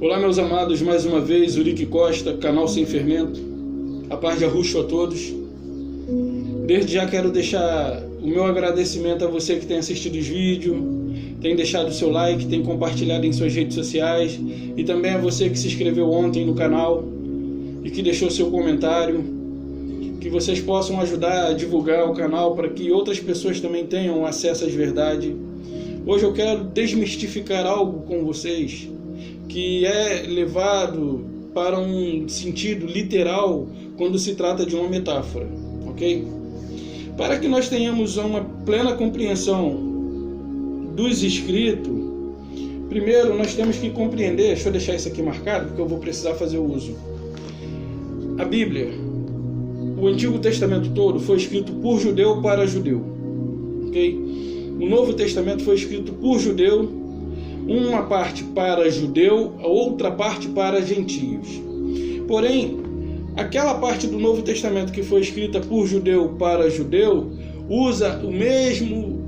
Olá, meus amados, mais uma vez, Urique Costa, canal Sem Fermento. A paz de Arruxo a todos. Desde já quero deixar o meu agradecimento a você que tem assistido os vídeos, tem deixado o seu like, tem compartilhado em suas redes sociais, e também a você que se inscreveu ontem no canal e que deixou seu comentário. Que vocês possam ajudar a divulgar o canal para que outras pessoas também tenham acesso às verdades. Hoje eu quero desmistificar algo com vocês que é levado para um sentido literal quando se trata de uma metáfora, ok? Para que nós tenhamos uma plena compreensão dos escritos, primeiro nós temos que compreender, deixa eu deixar isso aqui marcado porque eu vou precisar fazer o uso. A Bíblia, o Antigo Testamento todo foi escrito por judeu para judeu, ok? O Novo Testamento foi escrito por judeu, uma parte para judeu, a outra parte para gentios. Porém, aquela parte do Novo Testamento que foi escrita por judeu para judeu usa o mesmo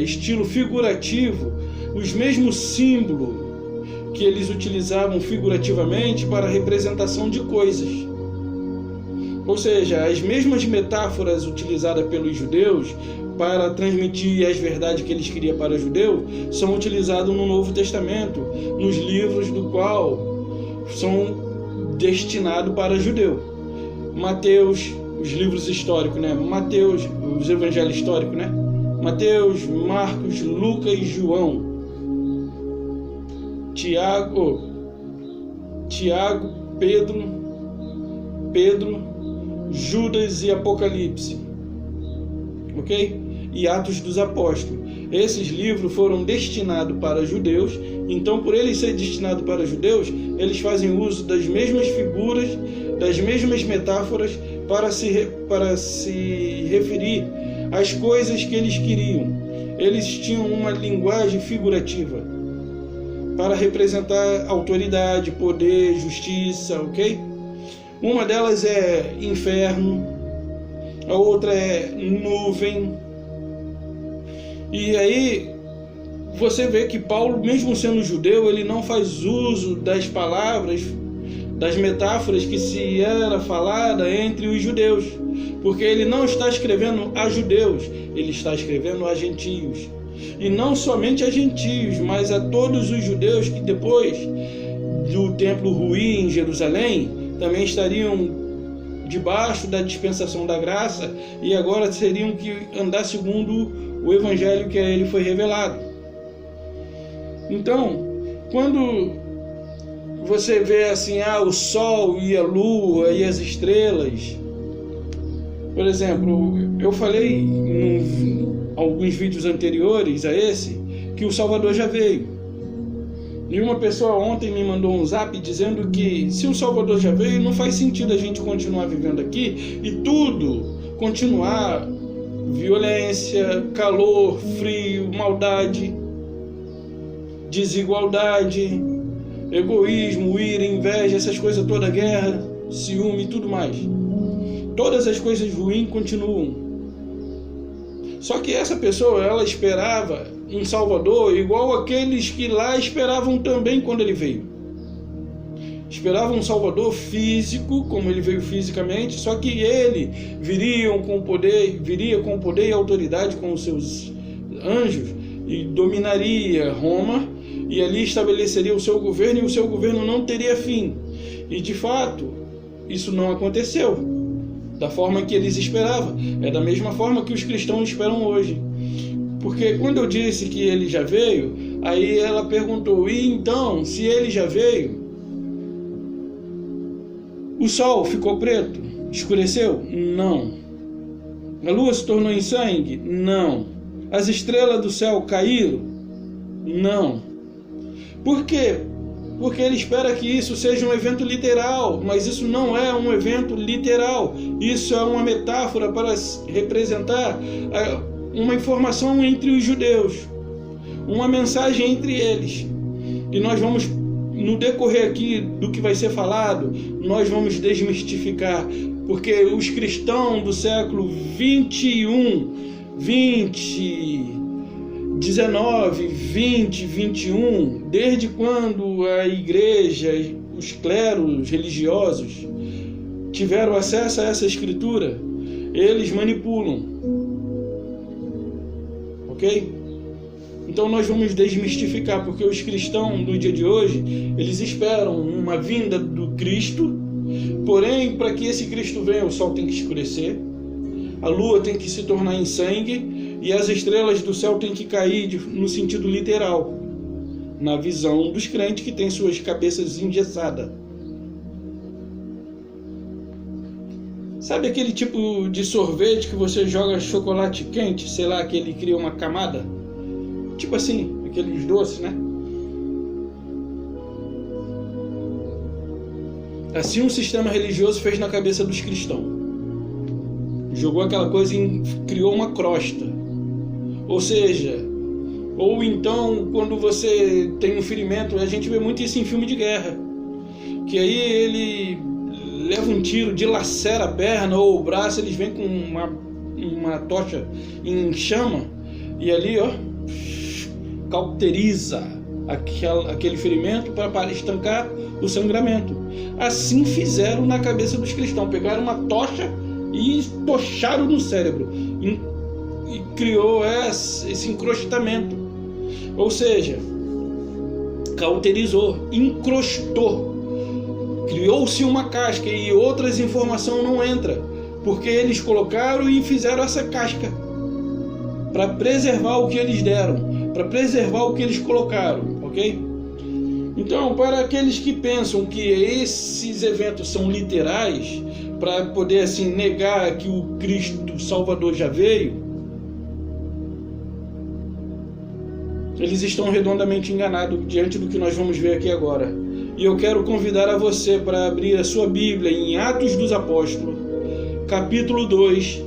estilo figurativo, os mesmos símbolos que eles utilizavam figurativamente para a representação de coisas. Ou seja, as mesmas metáforas utilizadas pelos judeus para transmitir as verdades que eles queriam para o judeu são utilizadas no Novo Testamento, nos livros do qual são destinados para judeu. Mateus, os livros históricos, né? Mateus, os evangelhos históricos, né? Mateus, Marcos, Lucas e João. Tiago, Pedro, Judas e Apocalipse, ok? E Atos dos Apóstolos. Esses livros foram destinados para judeus, então por eles serem destinados para judeus, eles fazem uso das mesmas figuras, das mesmas metáforas para se referir às coisas que eles queriam. Eles tinham uma linguagem figurativa para representar autoridade, poder, justiça, ok? Uma delas é inferno, a outra é nuvem. E aí você vê que Paulo, mesmo sendo judeu, ele não faz uso das palavras, das metáforas que se era falada entre os judeus, porque ele não está escrevendo a judeus, ele está escrevendo a gentios. E não somente a gentios, mas a todos os judeus que depois do templo ruir em Jerusalém também estariam debaixo da dispensação da graça e agora teriam que andar segundo o evangelho que a ele foi revelado. Então, quando você vê assim, o sol e a lua e as estrelas, por exemplo, eu falei em alguns vídeos anteriores a esse que o Salvador já veio. E uma pessoa ontem me mandou um zap dizendo que se o Salvador já veio, não faz sentido a gente continuar vivendo aqui e tudo continuar, violência, calor, frio, maldade, desigualdade, egoísmo, ira, inveja, essas coisas toda, guerra, ciúme e tudo mais. Todas as coisas ruins continuam. Só que essa pessoa, ela esperava um Salvador igual aqueles que lá esperavam também quando ele veio. Esperavam um Salvador físico, como ele veio fisicamente, só que ele viria com poder e autoridade com os seus anjos e dominaria Roma e ali estabeleceria o seu governo e o seu governo não teria fim. E de fato, isso não aconteceu da forma que eles esperavam. É da mesma forma que os cristãos esperam hoje. Porque quando eu disse que ele já veio, aí ela perguntou, e então, se ele já veio, o sol ficou preto? Escureceu? Não. A lua se tornou em sangue? Não. As estrelas do céu caíram? Não. Por quê? Porque ele espera que isso seja um evento literal, mas isso não é um evento literal. Isso é uma metáfora para representar uma informação entre os judeus, uma mensagem entre eles. E nós vamos, no decorrer aqui do que vai ser falado, nós vamos desmistificar, porque os cristãos do século 21, 20, 19, 20, 21, desde quando a igreja, os cléros religiosos tiveram acesso a essa escritura, eles manipulam. Ok? Então nós vamos desmistificar, porque os cristãos do dia de hoje, eles esperam uma vinda do Cristo, porém, para que esse Cristo venha, o sol tem que escurecer, a lua tem que se tornar em sangue e as estrelas do céu têm que cair no sentido literal, na visão dos crentes que têm suas cabeças engessadas. Sabe aquele tipo de sorvete que você joga chocolate quente, sei lá, que ele cria uma camada? Tipo assim, aqueles doces, né? Assim um sistema religioso fez na cabeça dos cristãos. Jogou aquela coisa e criou uma crosta. Ou seja, ou então quando você tem um ferimento, a gente vê muito isso em filme de guerra, que aí ele leva um tiro, dilacera a perna ou o braço, eles vêm com uma tocha em chama e ali, ó, cauteriza aquele ferimento para estancar o sangramento. Assim fizeram na cabeça dos cristãos, pegaram uma tocha e tocharam no cérebro e criou esse encrostamento, ou seja, cauterizou, encrostou, criou-se uma casca e outras informações não entram, porque eles colocaram e fizeram essa casca para preservar o que eles deram, para preservar o que eles colocaram, ok? Então, para aqueles que pensam que esses eventos são literais, para poder assim negar que o Cristo Salvador já veio, eles estão redondamente enganados diante do que nós vamos ver aqui agora. E eu quero convidar a você para abrir a sua Bíblia em Atos dos Apóstolos, capítulo 2,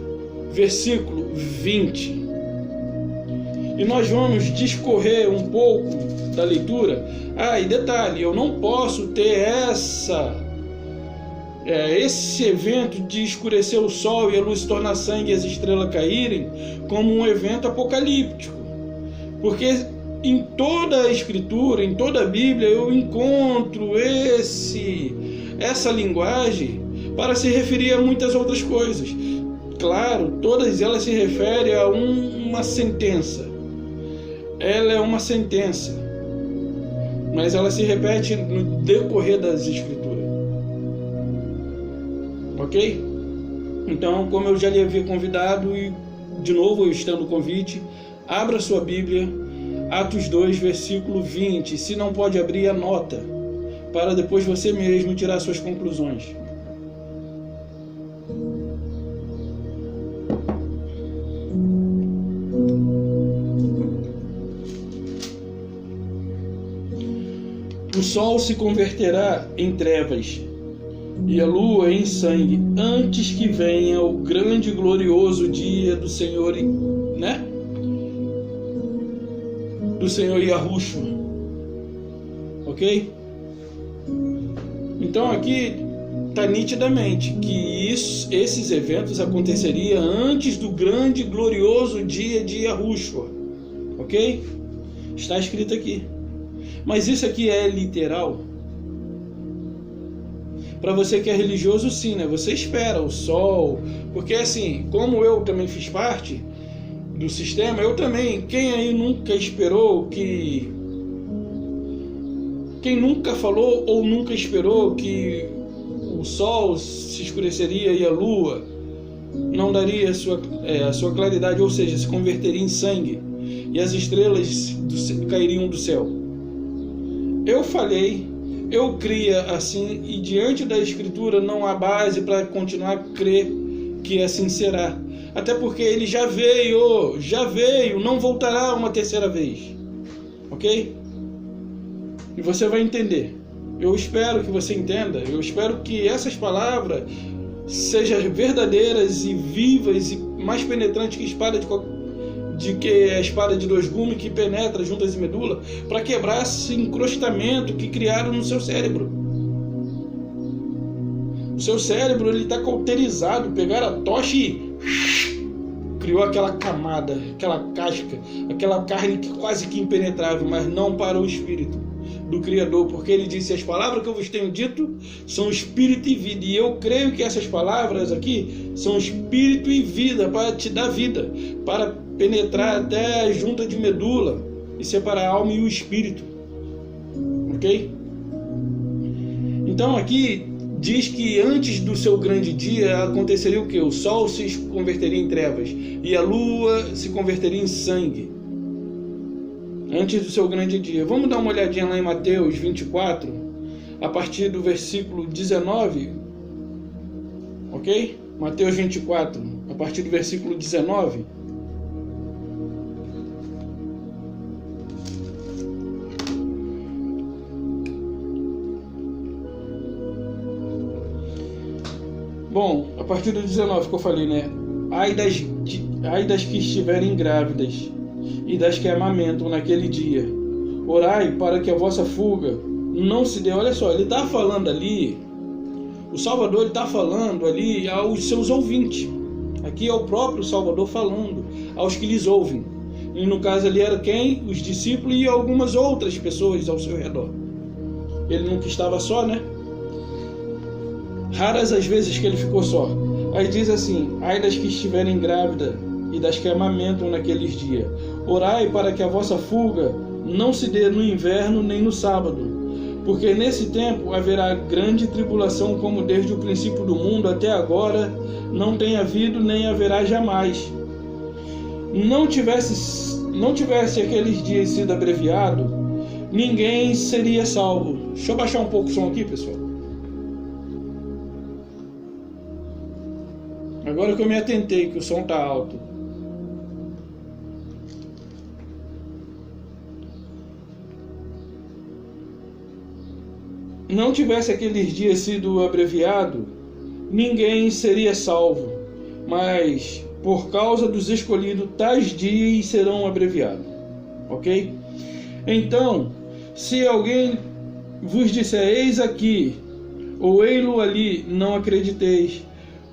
versículo 20. E nós vamos discorrer um pouco da leitura. E detalhe, eu não posso ter esse evento de escurecer o sol e a luz se tornar sangue e as estrelas caírem como um evento apocalíptico, porque em toda a escritura, em toda a Bíblia, eu encontro essa linguagem para se referir a muitas outras coisas. Claro, todas elas se referem a uma sentença. Ela é uma sentença, mas ela se repete no decorrer das escrituras. Ok? Então, como eu já lhe havia convidado, e de novo eu estendo o convite, abra sua Bíblia, Atos 2, versículo 20. Se não pode abrir, anota, para depois você mesmo tirar suas conclusões. O sol se converterá em trevas e a lua em sangue, antes que venha o grande e glorioso dia do Senhor, né? Do Senhor Yahushua. Ok? Então aqui está nitidamente que esses eventos aconteceriam antes do grande e glorioso dia de Yahushua. Ok? Está escrito aqui. Mas isso aqui é literal? Para você que é religioso, sim, né? Você espera o sol, porque assim, como eu também fiz parte do sistema, eu também, quem aí nunca esperou que... Quem nunca falou ou nunca esperou que o sol se escureceria e a lua não daria a sua claridade, ou seja, se converteria em sangue e as estrelas cairiam do céu? Eu falei, eu cria assim, e diante da escritura não há base para continuar a crer que assim será. Até porque ele já veio, não voltará uma terceira vez. Ok? E você vai entender. Eu espero que você entenda. Eu espero que essas palavras sejam verdadeiras e vivas e mais penetrantes que a espada de dois gumes que penetra juntas e medula, para quebrar esse encrostamento que criaram no seu cérebro. O seu cérebro está cauterizado. Pegaram a tocha e criou aquela camada, aquela casca, aquela carne quase que impenetrável, mas não para o espírito do Criador, porque ele disse: as palavras que eu vos tenho dito são espírito e vida, e eu creio que essas palavras aqui são espírito e vida, para te dar vida, para penetrar até a junta de medula e separar a alma e o espírito, ok? Então aqui diz que antes do seu grande dia aconteceria o que? O sol se converteria em trevas e a lua se converteria em sangue. Antes do seu grande dia. Vamos dar uma olhadinha lá em Mateus 24, a partir do versículo 19. Ok? Mateus 24, a partir do versículo 19. Bom, a partir do 19 que eu falei, né? Ai das que estiverem grávidas e das que amamentam naquele dia. Orai para que a vossa fuga não se dê. Olha só, ele está falando ali, o Salvador está falando ali aos seus ouvintes. Aqui é o próprio Salvador falando aos que lhes ouvem. E no caso ali era quem? Os discípulos e algumas outras pessoas ao seu redor. Ele nunca estava só, né? Raras as vezes que ele ficou só. Aí diz assim: ai das que estiverem grávidas e das que amamentam naqueles dias. Orai para que a vossa fuga não se dê no inverno nem no sábado, porque nesse tempo haverá grande tribulação, como desde o princípio do mundo até agora não tem havido nem haverá jamais. Não tivesse aqueles dias sido abreviado, ninguém seria salvo. Deixa eu baixar um pouco o som aqui, pessoal. Agora que eu me atentei que o som está alto. Não tivesse aqueles dias sido abreviado, ninguém seria salvo, mas por causa dos escolhidos, tais dias serão abreviados. Ok? Então, se alguém vos disser: eis aqui, ou ei-lo ali, não acrediteis,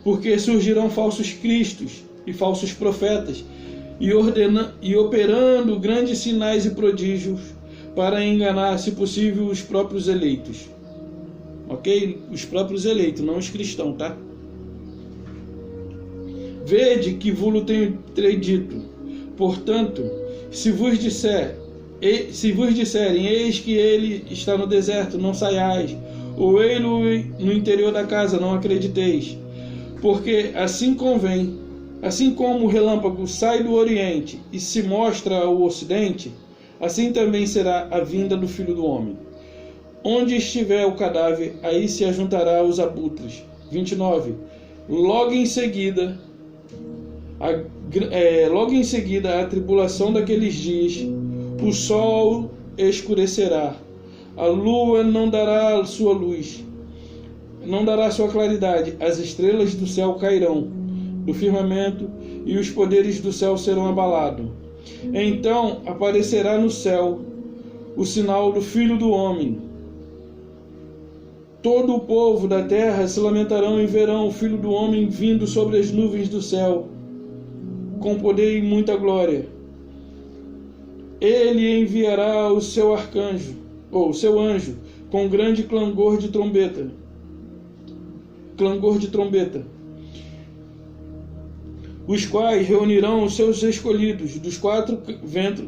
porque surgirão falsos cristos e falsos profetas, e operando grandes sinais e prodígios, para enganar, se possível, os próprios eleitos. Ok? Os próprios eleitos, não os cristãos, tá? Vede que vos tenho dito. Portanto, se vos disserem: eis que ele está no deserto, não saiais, ou ei-lo no interior da casa, não acrediteis. Porque assim convém, assim como o relâmpago sai do oriente e se mostra ao ocidente, assim também será a vinda do Filho do Homem. Onde estiver o cadáver, aí se ajuntará os abutres. 29. Logo em seguida a tribulação daqueles dias, o sol escurecerá, a lua não dará sua luz, não dará sua claridade, as estrelas do céu cairão do firmamento e os poderes do céu serão abalados. Então aparecerá no céu o sinal do Filho do Homem. Todo o povo da terra se lamentarão e verão o Filho do Homem vindo sobre as nuvens do céu, com poder e muita glória. Ele enviará o seu arcanjo, ou o seu anjo, com grande clangor de trombeta. Os quais reunirão os seus escolhidos dos quatro ventos,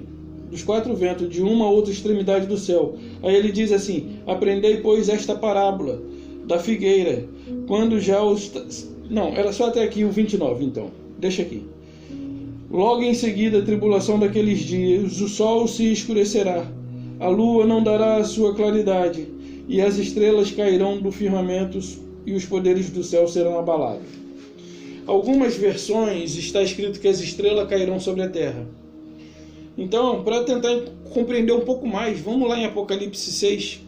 de uma a outra extremidade do céu. Aí ele diz assim: aprendei, pois, esta parábola da figueira, quando já os... Não, era só até aqui o 29, então. Deixa aqui. Logo em seguida a tribulação daqueles dias, o sol se escurecerá, a lua não dará a sua claridade, e as estrelas cairão do firmamento, e os poderes do céu serão abalados. Algumas versões está escrito que as estrelas cairão sobre a terra. Então, para tentar compreender um pouco mais, vamos lá em Apocalipse 6.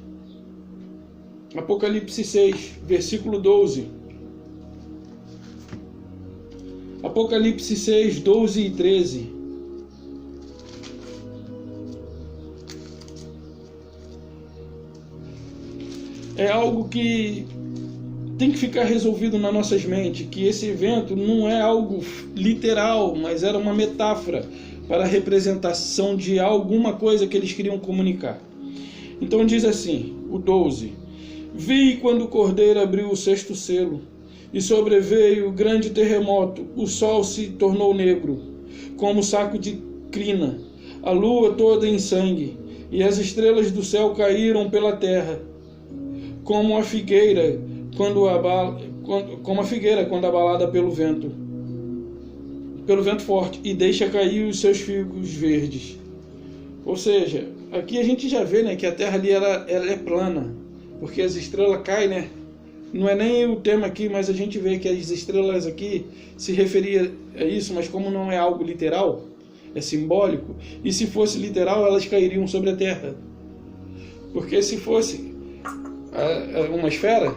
Apocalipse 6, versículo 12. Apocalipse 6, 12 e 13. É algo que tem que ficar resolvido nas nossas mentes que esse evento não é algo literal, mas era uma metáfora para a representação de alguma coisa que eles queriam comunicar. Então diz assim, o 12: Vi quando o cordeiro abriu o 6º selo, e sobreveio grande terremoto, o sol se tornou negro, como saco de crina, a lua toda em sangue, e as estrelas do céu caíram pela terra, como a figueira quando abalada pelo vento forte, e deixa cair os seus figos verdes. Ou seja, aqui a gente já vê, né, que a terra ali ela é plana, porque as estrelas caem, né? Não é nem o tema aqui, mas a gente vê que as estrelas aqui se referia a isso, mas como não é algo literal, é simbólico, e se fosse literal, elas cairiam sobre a terra. Porque se fosse uma esfera,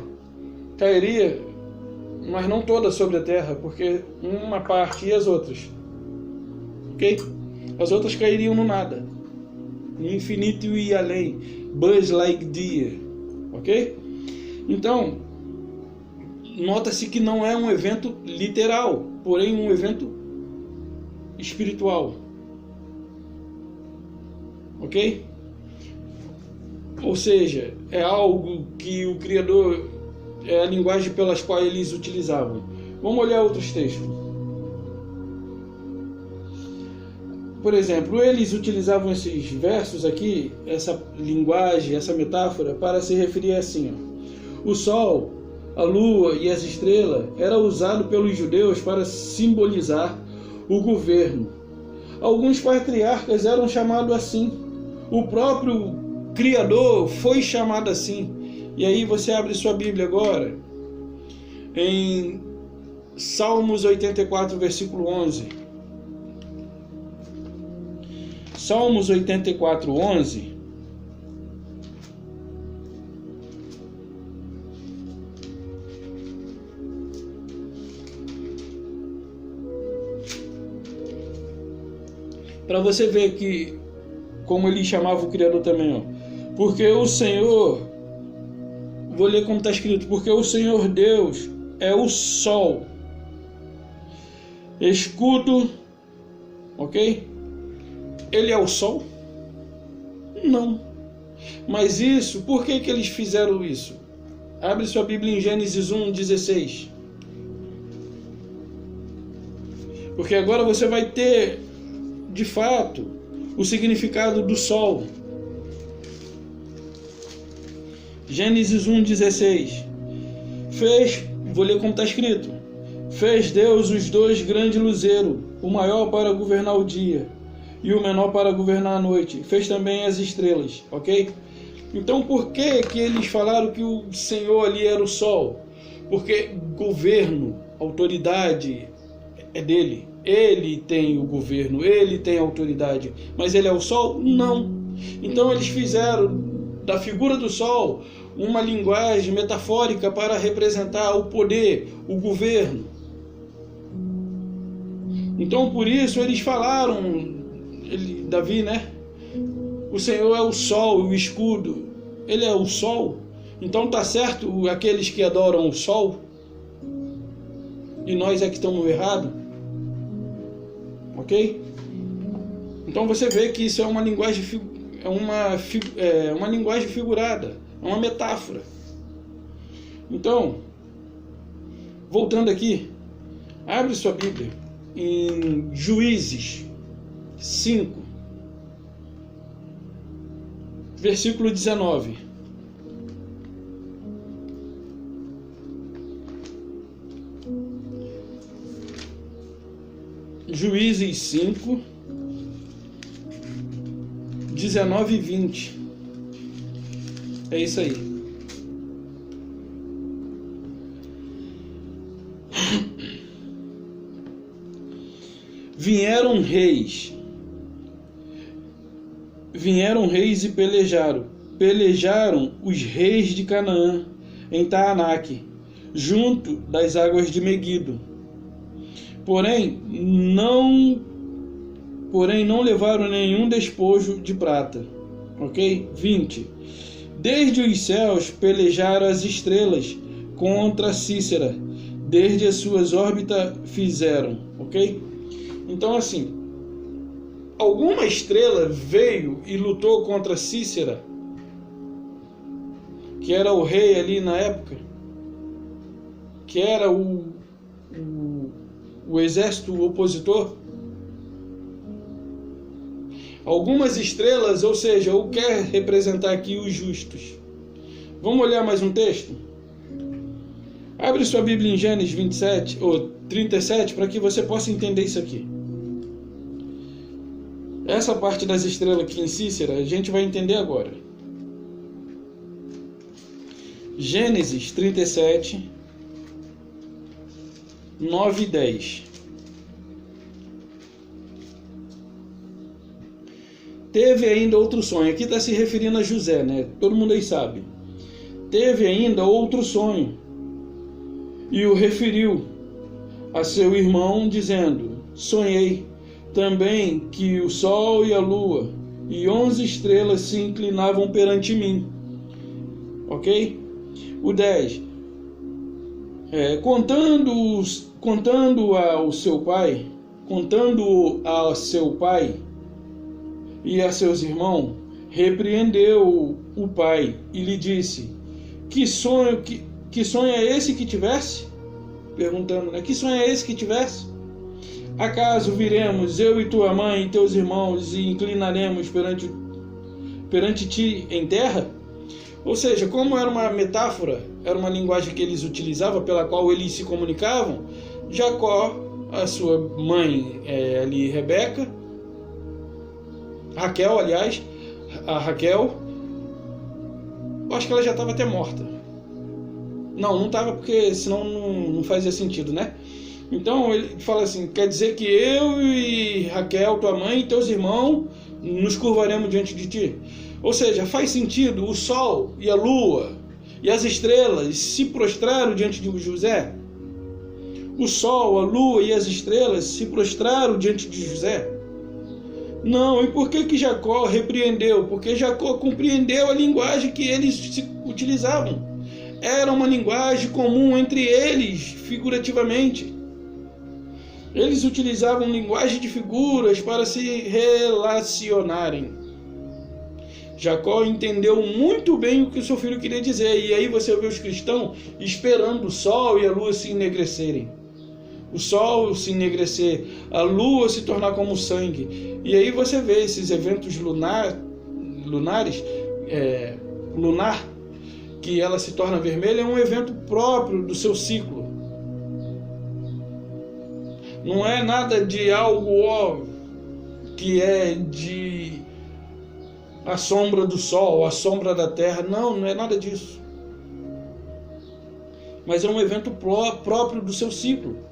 cairia, mas não toda sobre a terra, porque uma parte e as outras, ok? As outras cairiam no nada, no infinito e além, Buzz Lightyear, ok? Então, nota-se que não é um evento literal, porém um evento espiritual, ok? Ou seja, é algo que o Criador, é a linguagem pelas quais eles utilizavam. Vamos olhar outros textos. Por exemplo, eles utilizavam esses versos aqui, essa linguagem, essa metáfora, para se referir assim, ó. O sol, a lua e as estrelas era usado pelos judeus para simbolizar o governo. Alguns patriarcas eram chamados assim. O próprio Criador foi chamado assim. E aí você abre sua Bíblia agora em Salmos 84, versículo 11. Salmos 84, 11. Para você ver que como ele chamava o Criador também, ó. Porque o Senhor, vou ler como está escrito, porque o Senhor Deus é o sol, escudo, ok? Ele é o sol? Não. Mas isso, por que eles fizeram isso? Abre sua Bíblia em Gênesis 1:16. Porque agora você vai ter, de fato, o significado do sol. Gênesis 1:16. Vou ler como está escrito. Fez Deus os dois grandes luzeiros, o maior para governar o dia e o menor para governar a noite. Fez também as estrelas, ok? Então por que eles falaram que o Senhor ali era o sol? Porque governo, autoridade é dele. Ele tem o governo, ele tem a autoridade. Mas ele é o sol? Não. Então eles fizeram da figura do sol uma linguagem metafórica para representar o poder, o governo. Então por isso eles falaram, Davi, né? O Senhor é o sol, o escudo. Ele é o sol. Então tá certo aqueles que adoram o sol? E nós é que estamos errados? Ok? Então você vê que isso é uma linguagem, uma linguagem figurada, é uma metáfora. Então, voltando aqui, abre sua Bíblia em Juízes 5, versículo 19. Juízes 5, 19 e 20. É isso aí. Vieram reis e pelejaram os reis de Canaã em Taanaque, junto das águas de Meguido. Porém não levaram nenhum despojo de prata. Ok? 20. Desde os céus pelejaram as estrelas contra Cícera, desde as suas órbitas fizeram, ok? Então assim, alguma estrela veio e lutou contra Cícera, que era o rei ali na época, que era o exército opositor. Algumas estrelas, ou seja, ou quer representar aqui os justos. Vamos olhar mais um texto? Abre sua Bíblia em Gênesis 27, ou 37, para que você possa entender isso aqui. Essa parte das estrelas aqui em Cícera, a gente vai entender agora. Gênesis 37, 9 e 10. Teve ainda outro sonho. Aqui está se referindo a José, né? Todo mundo aí sabe. Teve ainda outro sonho, e o referiu a seu irmão, dizendo: sonhei também que o sol e a lua e 11 estrelas se inclinavam perante mim. Ok? O 10. Contando ao seu pai e a seus irmãos, repreendeu o pai e lhe disse: que sonho é esse que tivesse? Perguntando, né? Que sonho é esse que tivesse? Acaso viremos eu e tua mãe e teus irmãos e inclinaremos perante ti em terra? Ou seja, como era uma metáfora, era uma linguagem que eles utilizavam, pela qual eles se comunicavam, Jacó, a sua mãe ali, Rebeca, Raquel, aliás, a Raquel, eu acho que ela já estava até morta. Não estava, porque senão não fazia sentido, né? Então ele fala assim: quer dizer que eu e Raquel, tua mãe e teus irmãos, nos curvaremos diante de ti. Ou seja, faz sentido o sol e a lua e as estrelas se prostraram diante de José? O sol, a lua e as estrelas se prostraram diante de José? Não. E por que Jacó repreendeu? Porque Jacó compreendeu a linguagem que eles utilizavam. Era uma linguagem comum entre eles, figurativamente. Eles utilizavam linguagem de figuras para se relacionarem. Jacó entendeu muito bem o que o seu filho queria dizer. E aí você vê os cristãos esperando o sol e a lua se ennegrecerem. O sol se ennegrecer, a lua se tornar como sangue. E aí você vê esses eventos lunar, que ela se torna vermelha, é um evento próprio do seu ciclo. Não é nada de algo óbvio, que é de a sombra do sol, a sombra da terra. Não é nada disso. Mas é um evento próprio do seu ciclo.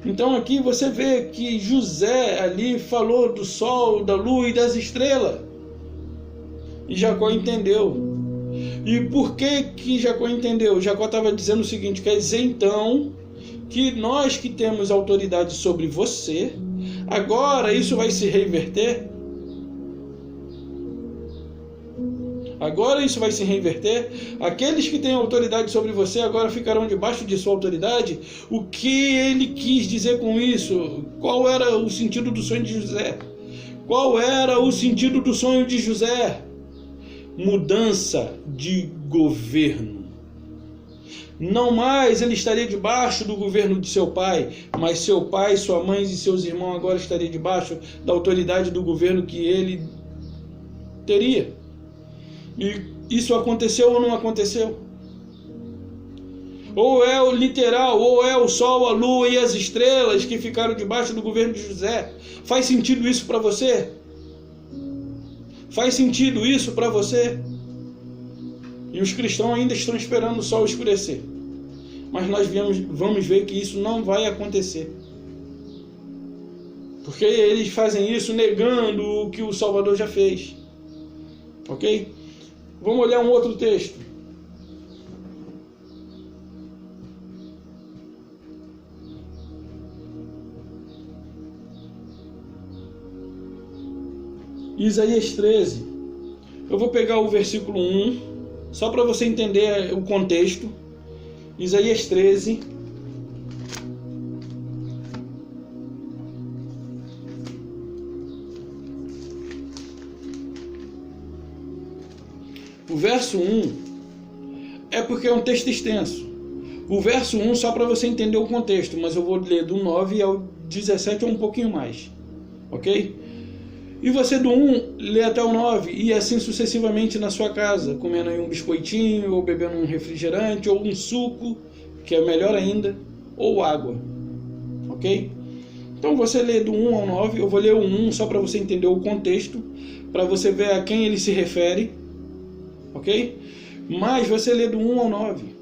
Então aqui você vê que José ali falou do sol, da lua e das estrelas. E Jacó entendeu. E por que Jacó entendeu? Jacó estava dizendo o seguinte: quer dizer então que nós que temos autoridade sobre você, agora isso vai se reverter? Agora isso vai se reverter? Aqueles que têm autoridade sobre você agora ficarão debaixo de sua autoridade? O que ele quis dizer com isso? Qual era o sentido do sonho de José? Qual era o sentido do sonho de José? Mudança de governo. Não mais ele estaria debaixo do governo de seu pai, mas seu pai, sua mãe e seus irmãos agora estariam debaixo da autoridade do governo que ele teria. E isso aconteceu ou não aconteceu? Ou é o literal, ou é o sol, a lua e as estrelas que ficaram debaixo do governo de José. Faz sentido isso para você? Faz sentido isso para você? E os cristãos ainda estão esperando o sol escurecer. Mas nós vamos ver que isso não vai acontecer. Porque eles fazem isso negando o que o Salvador já fez. Ok? Vamos olhar um outro texto. Isaías 13. Eu vou pegar o versículo 1, só para você entender o contexto. Isaías 13. O verso 1 é porque é um texto extenso. O verso 1 só para você entender o contexto, mas eu vou ler do 9 ao 17 ou um pouquinho mais, ok? E você do 1 lê até o 9 e assim sucessivamente na sua casa, comendo aí um biscoitinho, ou bebendo um refrigerante, ou um suco, que é melhor ainda, ou água, ok? Então você lê do 1 ao 9, eu vou ler o 1 só para você entender o contexto, para você ver a quem ele se refere, ok? Mas você lê do 1 ao 9.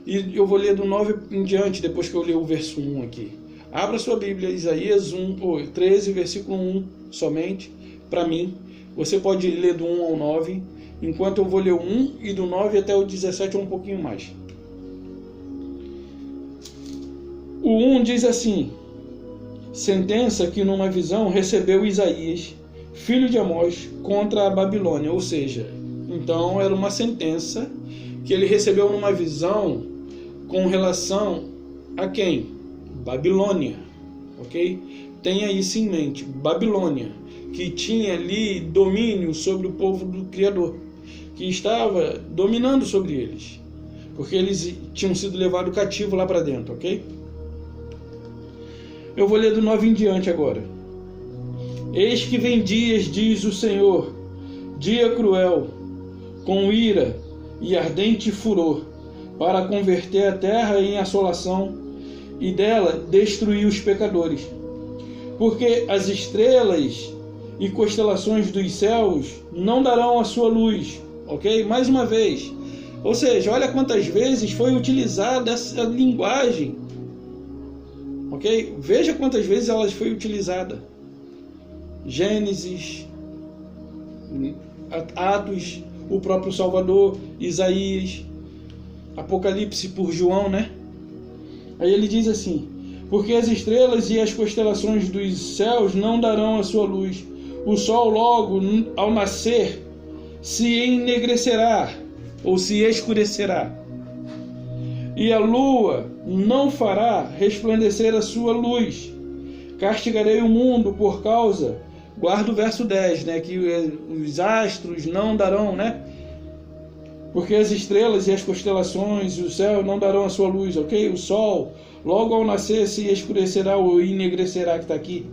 E eu vou ler do 9 em diante, depois que eu ler o verso 1 aqui. Abra sua Bíblia, Isaías 13, versículo 1 somente, para mim. Você pode ler do 1 ao 9, enquanto eu vou ler o 1 e do 9 até o 17 ou um pouquinho mais. O 1 diz assim: sentença que numa visão recebeu Isaías, filho de Amós, contra a Babilônia. Ou seja, então era uma sentença que ele recebeu numa visão com relação a quem? Babilônia, ok? Tenha isso em mente, Babilônia, que tinha ali domínio sobre o povo do Criador, que estava dominando sobre eles, porque eles tinham sido levados cativo lá para dentro, ok? Eu vou ler do 9 em diante agora. Eis que vem dias, diz o Senhor, dia cruel, com ira e ardente furor, para converter a terra em assolação e dela destruir os pecadores. Porque as estrelas e constelações dos céus não darão a sua luz, ok? Mais uma vez. Ou seja, olha quantas vezes foi utilizada essa linguagem, ok? Veja quantas vezes ela foi utilizada. Gênesis, Atos, o próprio Salvador, Isaías, Apocalipse por João, né? Aí ele diz assim: porque as estrelas e as constelações dos céus não darão a sua luz. O sol logo ao nascer se enegrecerá, ou se escurecerá. E a lua não fará resplandecer a sua luz. Castigarei o mundo por causa... Guarda o verso 10, né? Que os astros não darão, né? Porque as estrelas e as constelações e o céu não darão a sua luz, ok? O sol, logo ao nascer, se escurecerá ou enegrecerá, que está aqui.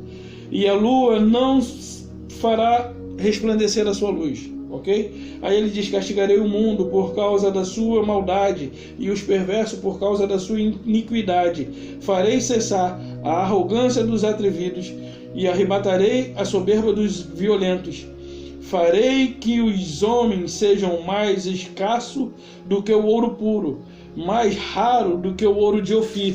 E a lua não fará resplandecer a sua luz, ok? Aí ele diz: castigarei o mundo por causa da sua maldade e os perversos por causa da sua iniquidade. Farei cessar a arrogância dos atrevidos e arrebatarei a soberba dos violentos. Farei que os homens sejam mais escassos do que o ouro puro, mais raro do que o ouro de Ofir.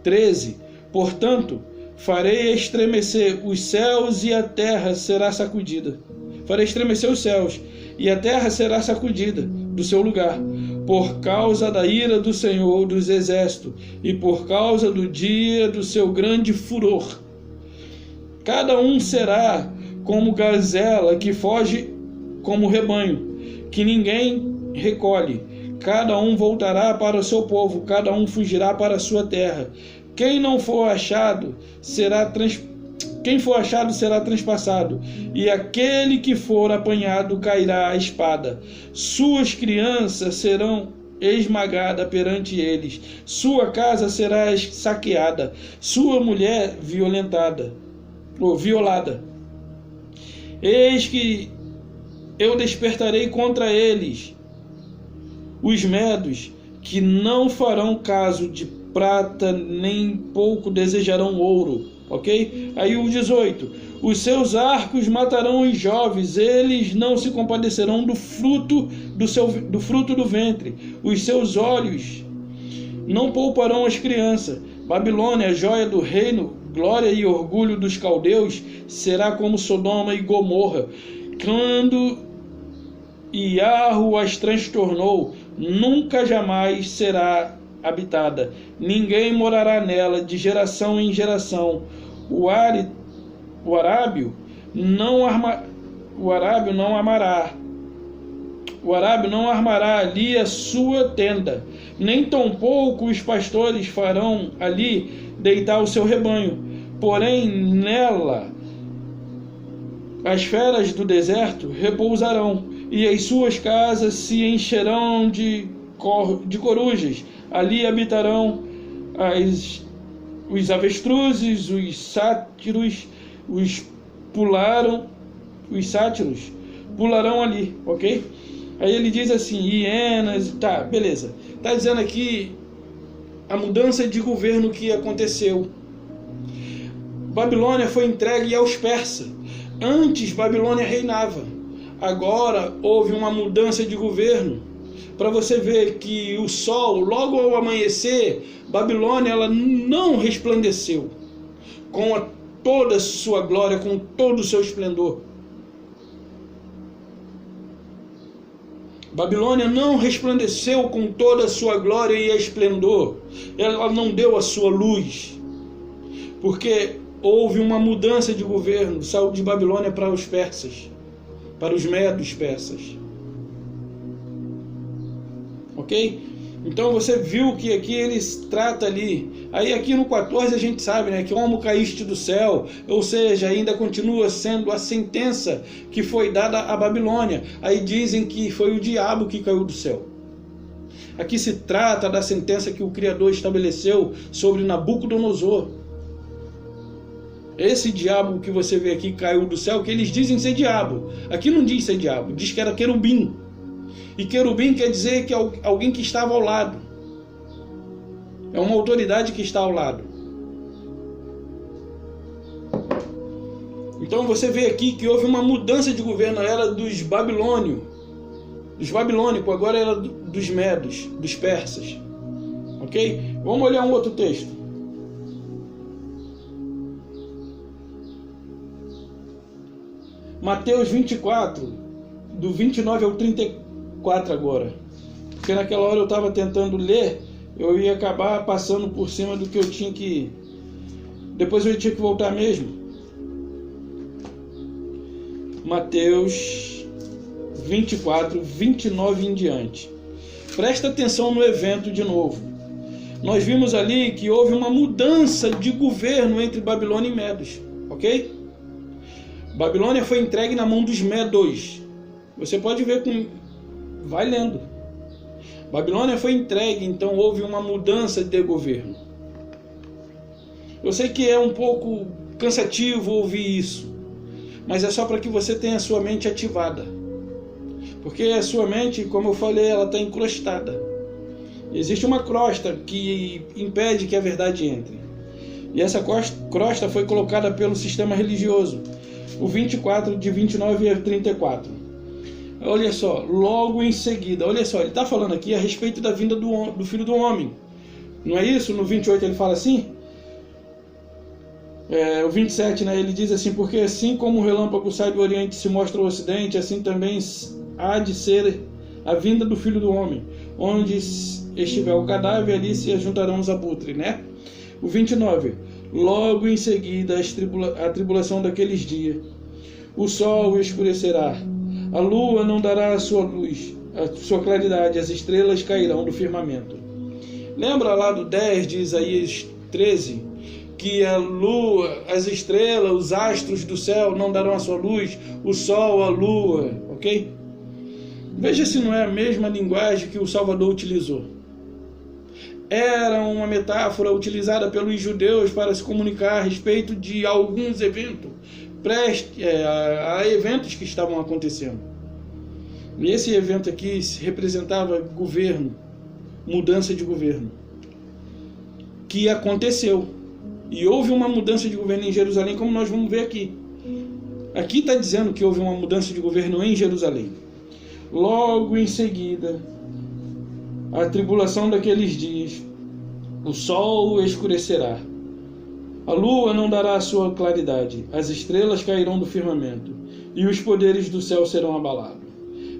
13. Portanto, farei estremecer os céus e a terra será sacudida. Farei estremecer os céus e a terra será sacudida do seu lugar, por causa da ira do Senhor dos Exércitos e por causa do dia do seu grande furor. Cada um será como gazela que foge como rebanho, que ninguém recolhe. Cada um voltará para o seu povo, cada um fugirá para a sua terra. Quem for achado será transpassado, e aquele que for apanhado cairá à espada. Suas crianças serão esmagadas perante eles, sua casa será saqueada, sua mulher violada. Eis que eu despertarei contra eles os medos, que não farão caso de prata, nem pouco desejarão ouro, ok? Aí o 18: os seus arcos matarão os jovens, eles não se compadecerão do fruto do ventre, os seus olhos não pouparão as crianças. Babilônia, joia do reino, glória e orgulho dos caldeus, será como Sodoma e Gomorra, quando Iarro as transtornou, nunca jamais será habitada, ninguém morará nela de geração em geração. O arábio não amará, O arábio não armará ali a sua tenda, nem tampouco os pastores farão ali deitar o seu rebanho. Porém, nela as feras do deserto repousarão, e as suas casas se encherão de corujas. Ali habitarão os avestruzes, os sátiros, os sátiros pularão ali, ok? Aí ele diz assim, hienas, tá, beleza. Tá dizendo aqui a mudança de governo que aconteceu. Babilônia foi entregue aos persas. Antes Babilônia reinava. Agora houve uma mudança de governo. Para você ver que o sol, logo ao amanhecer, Babilônia ela não resplandeceu com toda a sua glória, com todo o seu esplendor. Babilônia não resplandeceu com toda a sua glória e esplendor. Ela não deu a sua luz. Porque houve uma mudança de governo. Saiu de Babilônia para os persas. Para os medos persas. Ok? Então você viu que aqui eles tratam ali. Aí aqui no 14 a gente sabe, né, que como caíste do céu, ou seja, ainda continua sendo a sentença que foi dada à Babilônia. Aí dizem que foi o diabo que caiu do céu. Aqui se trata da sentença que o Criador estabeleceu sobre Nabucodonosor. Esse diabo que você vê aqui caiu do céu, que eles dizem ser diabo. Aqui não diz ser diabo, diz que era querubim. E querubim quer dizer que é alguém que estava ao lado. É uma autoridade que está ao lado. Então você vê aqui que houve uma mudança de governo. Era dos babilônicos, agora era dos medos, dos persas. Ok? Vamos olhar um outro texto. Mateus 24, do 29 ao 34 agora. Porque naquela hora eu estava tentando ler, eu ia acabar passando por cima do que eu tinha que... Depois eu tinha que voltar mesmo. Mateus 24, 29 em diante. Presta atenção no evento de novo. Nós vimos ali que houve uma mudança de governo entre Babilônia e Medos. Ok? Babilônia foi entregue na mão dos Medos. Você pode ver com... Vai lendo. Babilônia foi entregue, então houve uma mudança de governo. Eu sei que é um pouco cansativo ouvir isso, mas é só para que você tenha a sua mente ativada. Porque a sua mente, como eu falei, ela está encrustada. Existe uma crosta que impede que a verdade entre. E essa crosta foi colocada pelo sistema religioso. O 24, de 29 a 34. Olha só, logo em seguida, olha só, ele está falando aqui a respeito da vinda do Filho do Homem. Não é isso? No 28 ele fala assim? O 27, né, ele diz assim, porque assim como o relâmpago sai do Oriente e se mostra ao Ocidente, assim também há de ser a vinda do Filho do Homem. Onde estiver o cadáver, ali se ajuntarão os abutres, né? O 29, logo em seguida a tribulação daqueles dias, o sol escurecerá, a lua não dará a sua luz, a sua claridade, as estrelas cairão do firmamento. Lembra lá do 10 de Isaías 13? Que a lua, as estrelas, os astros do céu não darão a sua luz, o sol, a lua, ok? Veja se não é a mesma linguagem que o Salvador utilizou. Era uma metáfora utilizada pelos judeus para se comunicar a respeito de alguns eventos, a eventos que estavam acontecendo. E esse evento aqui representava governo, mudança de governo, que aconteceu. E houve uma mudança de governo em Jerusalém, como nós vamos ver aqui. Aqui está dizendo que houve uma mudança de governo em Jerusalém. Logo em seguida, a tribulação daqueles dias, o sol escurecerá, a lua não dará a sua claridade, as estrelas cairão do firmamento, e os poderes do céu serão abalados.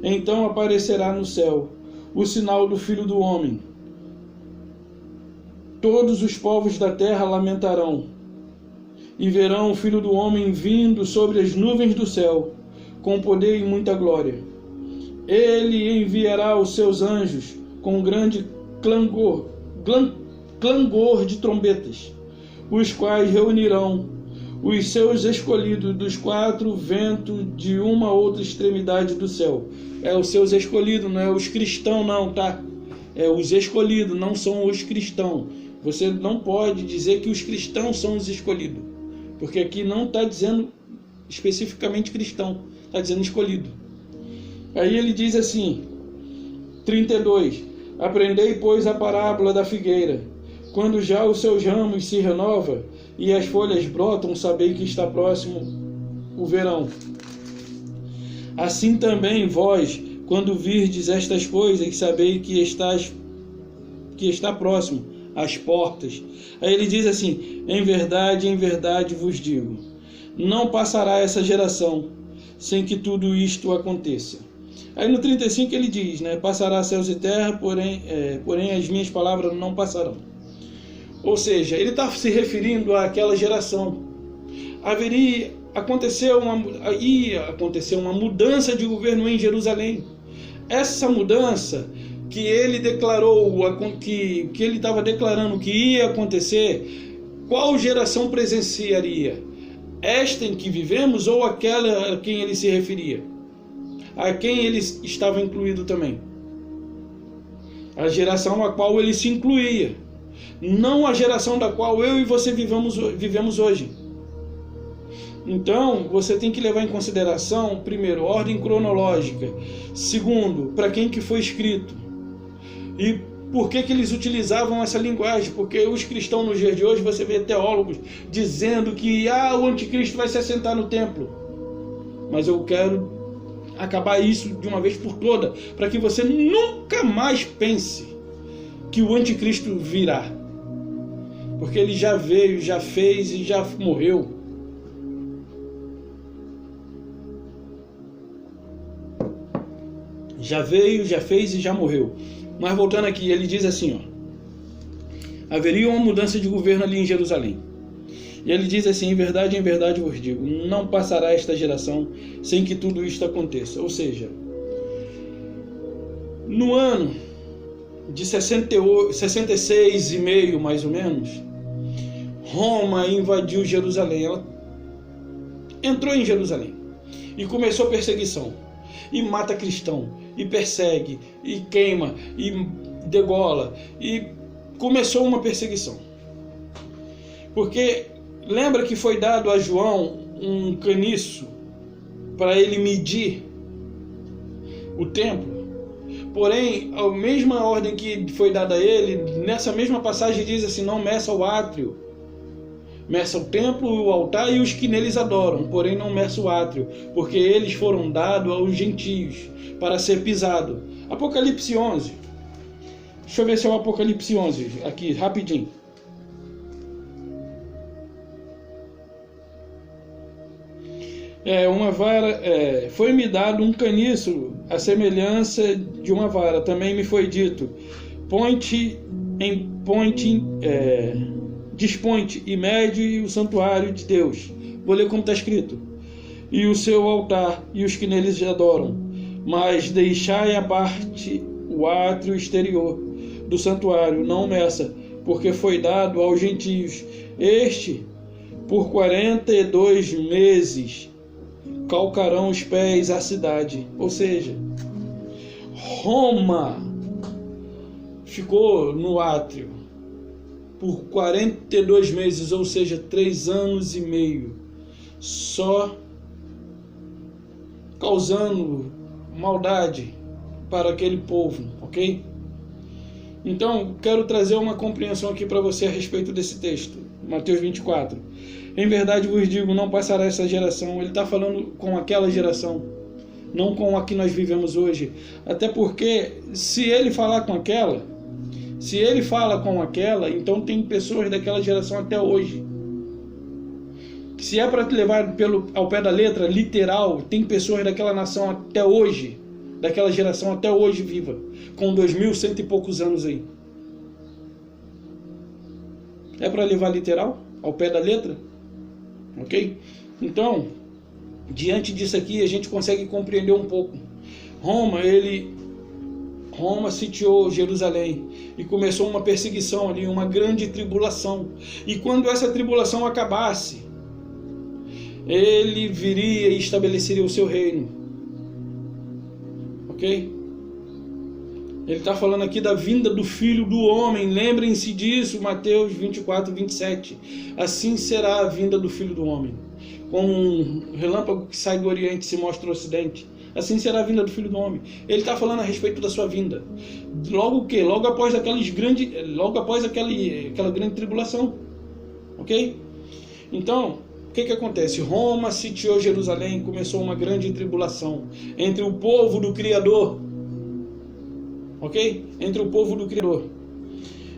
Então aparecerá no céu o sinal do Filho do Homem. Todos os povos da terra lamentarão, e verão o Filho do Homem vindo sobre as nuvens do céu, com poder e muita glória. Ele enviará os seus anjos com grande clangor de trombetas, os quais reunirão os seus escolhidos dos quatro ventos de uma outra extremidade do céu. É os seus escolhidos, não é os cristãos não, tá? É os escolhidos, não são os cristãos. Você não pode dizer que os cristãos são os escolhidos, porque aqui não está dizendo especificamente cristão, está dizendo escolhido. Aí ele diz assim, 32, aprendei, pois, a parábola da figueira. Quando já os seus ramos se renovam e as folhas brotam, sabei que está próximo o verão. Assim também vós, quando virdes estas coisas, sabei que está próximo às portas. Aí ele diz assim, em verdade vos digo, não passará essa geração sem que tudo isto aconteça. Aí no 35 ele diz, né, passará céus e terra, porém as minhas palavras não passarão. Ou seja, ele está se referindo àquela geração. Ia acontecer uma mudança de governo em Jerusalém. Essa mudança que ele declarou, que ele estava declarando que ia acontecer, qual geração presenciaria? Esta em que vivemos ou aquela a quem ele se referia? A quem ele estava incluído também? A geração a qual ele se incluía, não a geração da qual eu e você vivemos hoje. Então, você tem que levar em consideração, primeiro, ordem cronológica, segundo, para quem que foi escrito, e por que eles utilizavam essa linguagem. Porque os cristãos nos dias de hoje, você vê teólogos dizendo que o anticristo vai se assentar no templo. Mas eu quero acabar isso de uma vez por toda, para que você nunca mais pense que o anticristo virá, porque ele já veio, já fez e já morreu. Já veio, já fez e já morreu. Mas voltando aqui, ele diz assim, haveria uma mudança de governo ali em Jerusalém. E ele diz assim, em verdade vos digo, não passará esta geração sem que tudo isto aconteça. Ou seja, no ano de 66 e meio, mais ou menos, Roma invadiu Jerusalém. Ela entrou em Jerusalém e começou a perseguição. E mata cristão, e persegue, e queima, e degola. E começou uma perseguição. Porque lembra que foi dado a João um caniço para ele medir o templo? Porém, a mesma ordem que foi dada a ele, nessa mesma passagem diz assim, não meça o átrio. Meça o templo, o altar e os que neles adoram, porém não meça o átrio, porque eles foram dados aos gentios para ser pisado. Apocalipse 11. Deixa eu ver se é o Apocalipse 11, aqui, rapidinho. Uma vara, foi-me dado um caniço, a semelhança de uma vara. Também me foi dito, desponte e mede o santuário de Deus. Vou ler como está escrito. E o seu altar e os que neles adoram. Mas deixai à parte o átrio exterior do santuário, não meça, porque foi dado aos gentios. Este, por 42 meses, calcarão os pés à cidade. Ou seja, Roma ficou no átrio por 42 meses, ou seja, 3 anos e meio, só causando maldade para aquele povo, ok? Então, quero trazer uma compreensão aqui para você a respeito desse texto, Mateus 24. Em verdade vos digo, não passará essa geração. Ele está falando com aquela geração, não com a que nós vivemos hoje. Até porque, se ele falar com aquela, então tem pessoas daquela geração até hoje. Se é para te levar ao pé da letra, literal, tem pessoas daquela nação até hoje, daquela geração até hoje viva, com 2100 e poucos anos aí. É para levar literal, ao pé da letra? Ok? Então, diante disso aqui, a gente consegue compreender um pouco Roma sitiou Jerusalém e começou uma perseguição ali, uma grande tribulação. E quando essa tribulação acabasse, ele viria e estabeleceria o seu reino. Ok? Ele está falando aqui da vinda do Filho do Homem. Lembrem-se disso, Mateus 24, 27. Assim será a vinda do Filho do Homem. Como um relâmpago que sai do Oriente e se mostra no Ocidente. Assim será a vinda do Filho do Homem. Ele está falando a respeito da sua vinda. Logo o quê? Logo após aquela grande tribulação. Ok? Então, o que acontece? Roma sitiou Jerusalém e começou uma grande tribulação entre o povo do Criador. Ok? Entre o povo do Criador.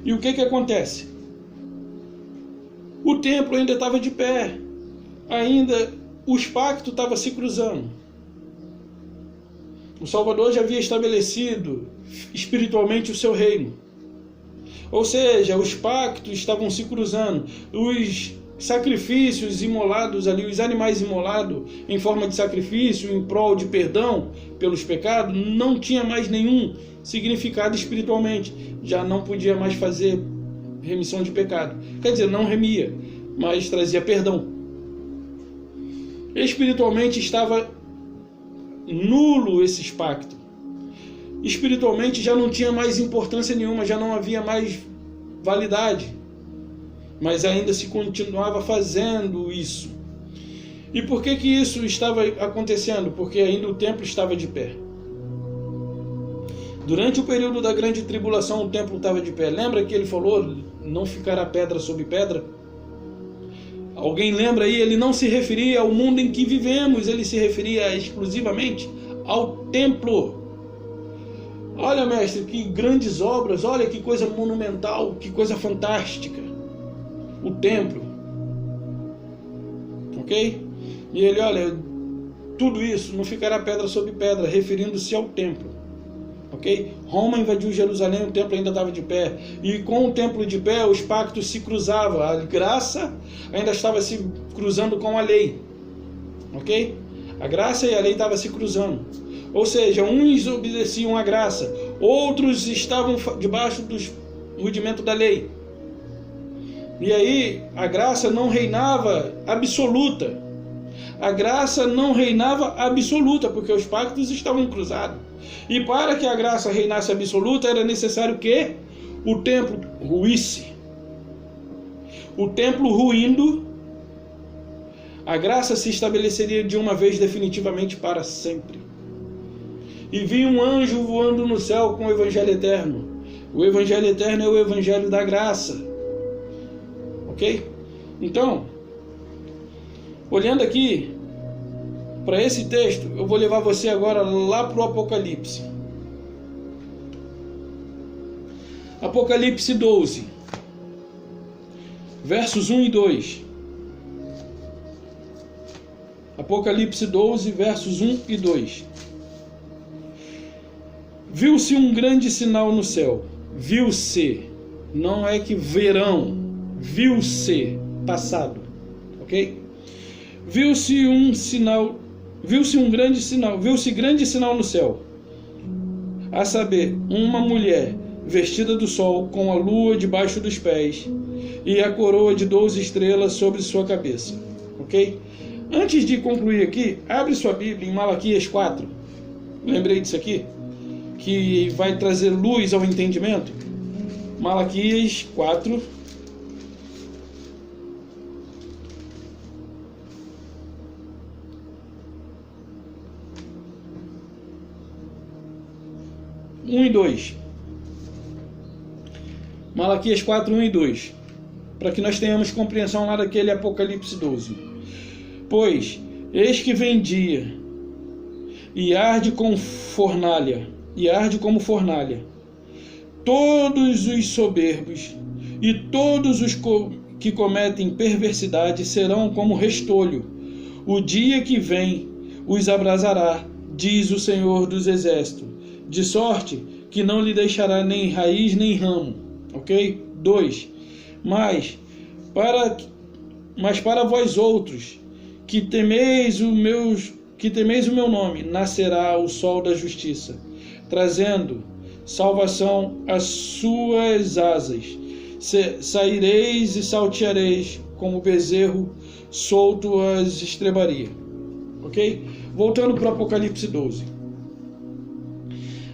E o que acontece? O templo ainda estava de pé. Ainda os pactos estavam se cruzando. O Salvador já havia estabelecido espiritualmente o seu reino. Ou seja, os pactos estavam se cruzando. Os sacrifícios imolados ali, os animais imolados em forma de sacrifício, em prol de perdão pelos pecados, não tinha mais nenhum significado espiritualmente. Já não podia mais fazer remissão de pecado. Quer dizer, não remia, mas trazia perdão. Espiritualmente estava nulo esses pactos. Espiritualmente já não tinha mais importância nenhuma, já não havia mais validade. Mas ainda se continuava fazendo isso. E por que isso estava acontecendo? Porque ainda o templo estava de pé. Durante o período da grande tribulação, o templo estava de pé. Lembra que ele falou, não ficará pedra sobre pedra? Alguém lembra aí? Ele não se referia ao mundo em que vivemos, ele se referia exclusivamente ao templo. Olha, mestre, que grandes obras, olha que coisa monumental, que coisa fantástica. O templo. Ok? E ele, olha, tudo isso não ficará pedra sobre pedra, referindo-se ao templo. Ok? Roma invadiu Jerusalém, o templo ainda estava de pé. E com o templo de pé, os pactos se cruzavam. A graça ainda estava se cruzando com a lei. Ok? A graça e a lei estavam se cruzando. Ou seja, uns obedeciam à graça, outros estavam debaixo dos rudimentos da lei. E aí, a graça não reinava absoluta. A graça não reinava absoluta, porque os pactos estavam cruzados. E para que a graça reinasse absoluta, era necessário que o templo ruísse. O templo ruindo, a graça se estabeleceria de uma vez definitivamente para sempre. E vi um anjo voando no céu com o Evangelho Eterno. O Evangelho Eterno é o Evangelho da graça. Ok? Então, olhando aqui para esse texto, eu vou levar você agora lá para o Apocalipse. Apocalipse 12, versos 1 e 2. Apocalipse 12, versos 1 e 2. Viu-se um grande sinal no céu. Viu-se. Não é que verão. Viu-se. Passado. Ok? Viu-se um sinal. Viu-se um grande sinal. Viu-se grande sinal no céu. A saber, uma mulher vestida do sol, com a lua debaixo dos pés, e a coroa de 12 estrelas sobre sua cabeça. Ok? Antes de concluir aqui, abre sua Bíblia em Malaquias 4. Lembrei disso aqui, que vai trazer luz ao entendimento. Malaquias 4. E 2. Malaquias 4, 1 e 2. Para que nós tenhamos compreensão lá daquele Apocalipse 12. Pois, eis que vem dia, e arde como fornalha, todos os soberbos e todos os que cometem perversidade serão como restolho. O dia que vem os abrasará, diz o Senhor dos Exércitos, de sorte que não lhe deixará nem raiz nem ramo. Ok? 2. Mas para vós outros, que temeis que temeis o meu nome, nascerá o sol da justiça, trazendo salvação às suas asas. Saireis e salteareis como bezerro solto às estrebaria. Ok? Voltando para o Apocalipse 12.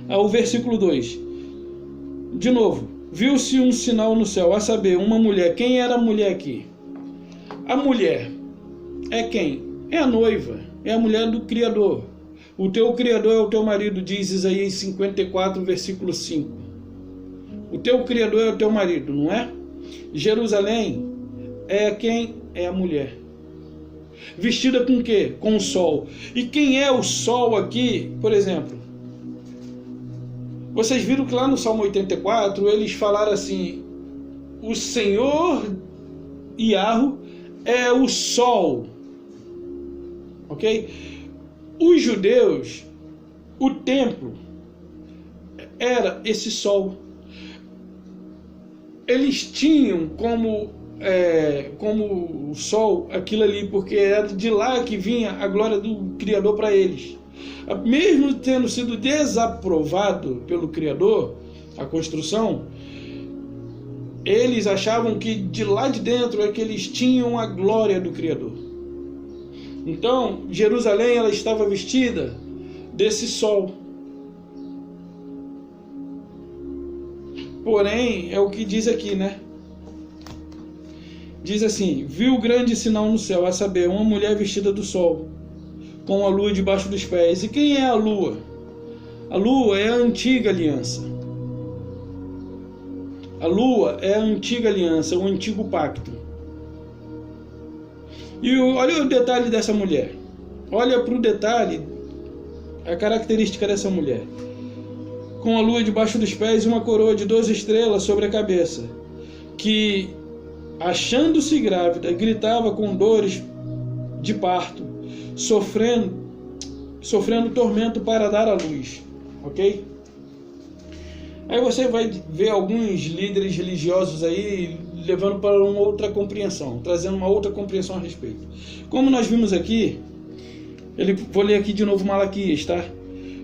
O versículo 2. De novo. Viu-se um sinal no céu, a saber, uma mulher. Quem era a mulher aqui? A mulher é quem? É a noiva. É a mulher do Criador. O teu Criador é o teu marido, diz Isaías 54, versículo 5. O teu Criador é o teu marido, não é? Jerusalém é quem? É a mulher. Vestida com o quê? Com o sol. E quem é o sol aqui, por exemplo? Vocês viram que lá no Salmo 84, eles falaram assim, o Senhor Yahweh é o sol. Ok? Os judeus, o templo era esse sol. Eles tinham como o sol aquilo ali, porque era de lá que vinha a glória do Criador para eles. Mesmo tendo sido desaprovado pelo Criador, a construção, eles achavam que de lá de dentro é que eles tinham a glória do Criador. Então, Jerusalém, ela estava vestida desse sol. Porém, é o que diz aqui, né? Diz assim, viu grande sinal no céu, a saber, uma mulher vestida do sol, com a lua debaixo dos pés. E quem é a lua? A lua é a antiga aliança. A lua é a antiga aliança, o antigo pacto. E olha o detalhe dessa mulher. Olha para o detalhe, a característica dessa mulher. Com a lua debaixo dos pés e uma coroa de 12 estrelas sobre a cabeça, que, achando-se grávida, gritava com dores de parto, sofrendo tormento para dar à luz. Ok? Aí você vai ver alguns líderes religiosos aí levando para uma outra compreensão, trazendo uma outra compreensão a respeito. Como nós vimos aqui, vou ler aqui de novo Malaquias, tá?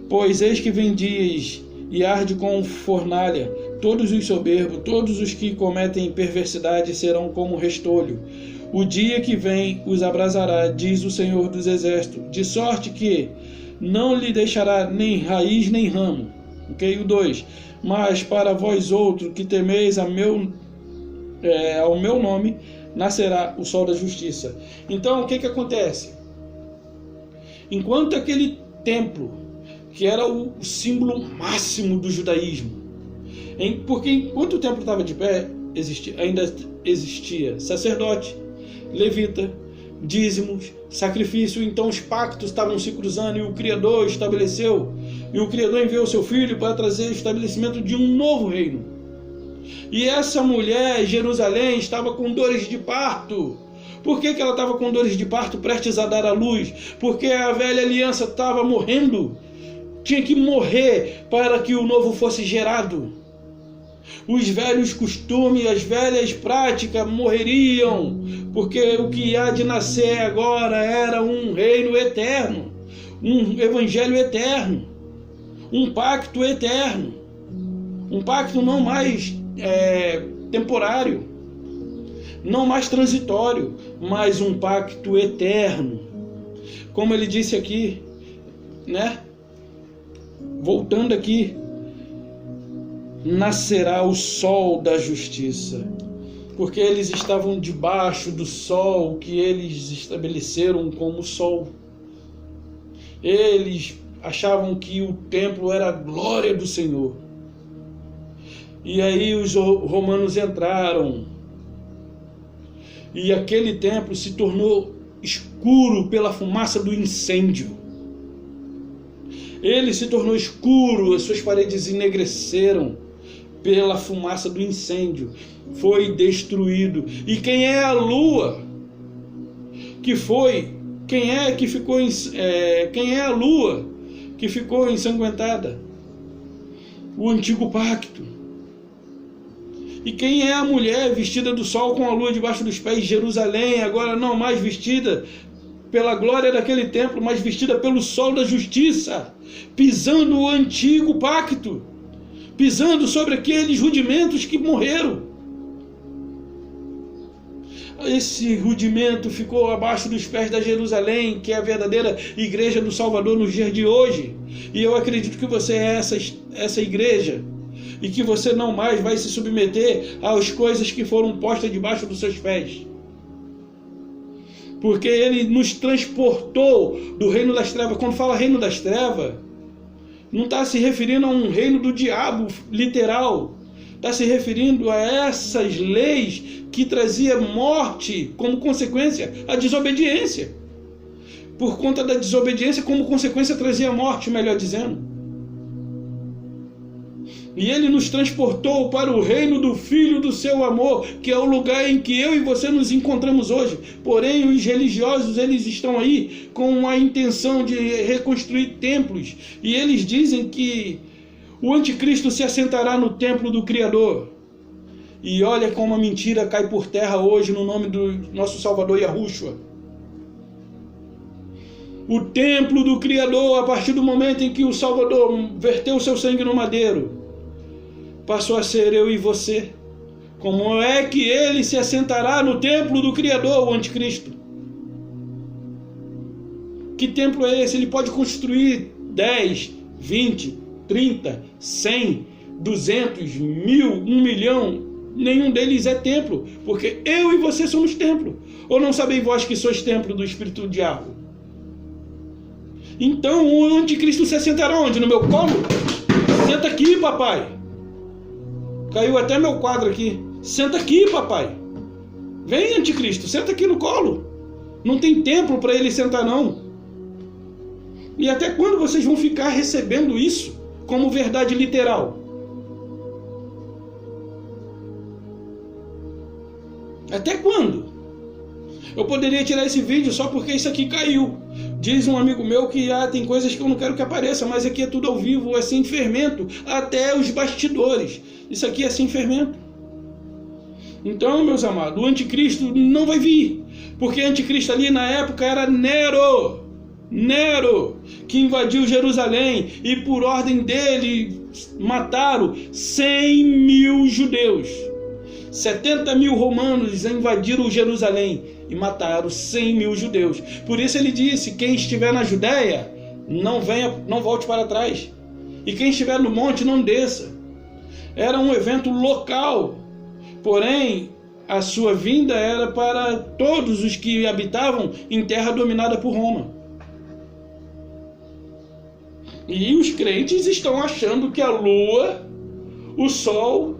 Pois eis que vem dias e arde com fornalha todos os soberbos, todos os que cometem perversidade serão como restolho. O dia que vem os abrasará, diz o Senhor dos Exércitos, de sorte que não lhe deixará nem raiz nem ramo. Ok? O 2. Mas para vós outros que temeis ao meu nome, nascerá o sol da justiça. Então, o que acontece? Enquanto aquele templo, que era o símbolo máximo do judaísmo, porque enquanto o templo estava de pé, ainda existia sacerdote, levita, dízimos, sacrifício. Então os pactos estavam se cruzando e o Criador estabeleceu, e o Criador enviou seu Filho para trazer o estabelecimento de um novo reino. E essa mulher, Jerusalém, estava com dores de parto. Por que ela estava com dores de parto, prestes a dar à luz? Porque a velha aliança estava morrendo. Tinha que morrer para que o novo fosse gerado. Os velhos costumes, as velhas práticas morreriam, porque o que há de nascer agora era um reino eterno, um evangelho eterno, um pacto eterno, um pacto não mais temporário, não mais transitório, mas um pacto eterno. Como ele disse aqui, né? Voltando aqui, nascerá o sol da justiça, porque eles estavam debaixo do sol que eles estabeleceram como sol. Eles achavam que o templo era a glória do Senhor. E aí os romanos entraram, e aquele templo se tornou escuro pela fumaça do incêndio. Ele se tornou escuro, as suas paredes enegreceram pela fumaça do incêndio, foi destruído. E quem é a lua? Quem é a lua que ficou ensanguentada? O antigo pacto. E quem é a mulher vestida do sol com a lua debaixo dos pés? Jerusalém, agora não mais vestida pela glória daquele templo, mas vestida pelo sol da justiça, pisando o antigo pacto, pisando sobre aqueles rudimentos que morreram. Esse rudimento ficou abaixo dos pés da Jerusalém, que é a verdadeira igreja do Salvador nos dias de hoje. E eu acredito que você é essa igreja, e que você não mais vai se submeter às coisas que foram postas debaixo dos seus pés. Porque ele nos transportou do reino das trevas. Quando fala reino das trevas, não está se referindo a um reino do diabo literal. Está se referindo a essas leis que traziam morte como consequência, a desobediência. Por conta da desobediência, como consequência, trazia morte, melhor dizendo. E ele nos transportou para o reino do Filho do seu amor, que é o lugar em que eu e você nos encontramos hoje. Porém, os religiosos, eles estão aí com a intenção de reconstruir templos. E eles dizem que o anticristo se assentará no templo do Criador. E olha como a mentira cai por terra hoje no nome do nosso Salvador Yahushua. O templo do Criador, a partir do momento em que o Salvador verteu o seu sangue no madeiro, passou a ser eu e você. Como é que ele se assentará no templo do Criador, o anticristo? Que templo é esse? Ele pode construir 10, 20, 30, 100, 200, 1000, 1 milhão. Nenhum deles é templo, porque eu e você somos templo. Ou não sabeis vós que sois templo do Espírito do Diabo? Então o anticristo se assentará onde? No meu colo? Senta aqui, papai. Caiu até meu quadro aqui. Senta aqui, papai. Vem, anticristo, senta aqui no colo. Não tem templo para ele sentar, não. E até quando vocês vão ficar recebendo isso como verdade literal? Até quando? Eu poderia tirar esse vídeo só porque isso aqui caiu. Diz um amigo meu que tem coisas que eu não quero que apareça, mas aqui é tudo ao vivo, é sem fermento, até os bastidores. Isso aqui é sem fermento. Então, meus amados, o anticristo não vai vir, porque anticristo ali na época era Nero, que invadiu Jerusalém e por ordem dele mataram 100 mil judeus. 70 mil romanos invadiram Jerusalém e mataram 100 mil judeus. Por isso ele disse: quem estiver na Judéia, não volte para trás. E quem estiver no monte, não desça. Era um evento local. Porém, a sua vinda era para todos os que habitavam em terra dominada por Roma. E os crentes estão achando que a lua, o sol,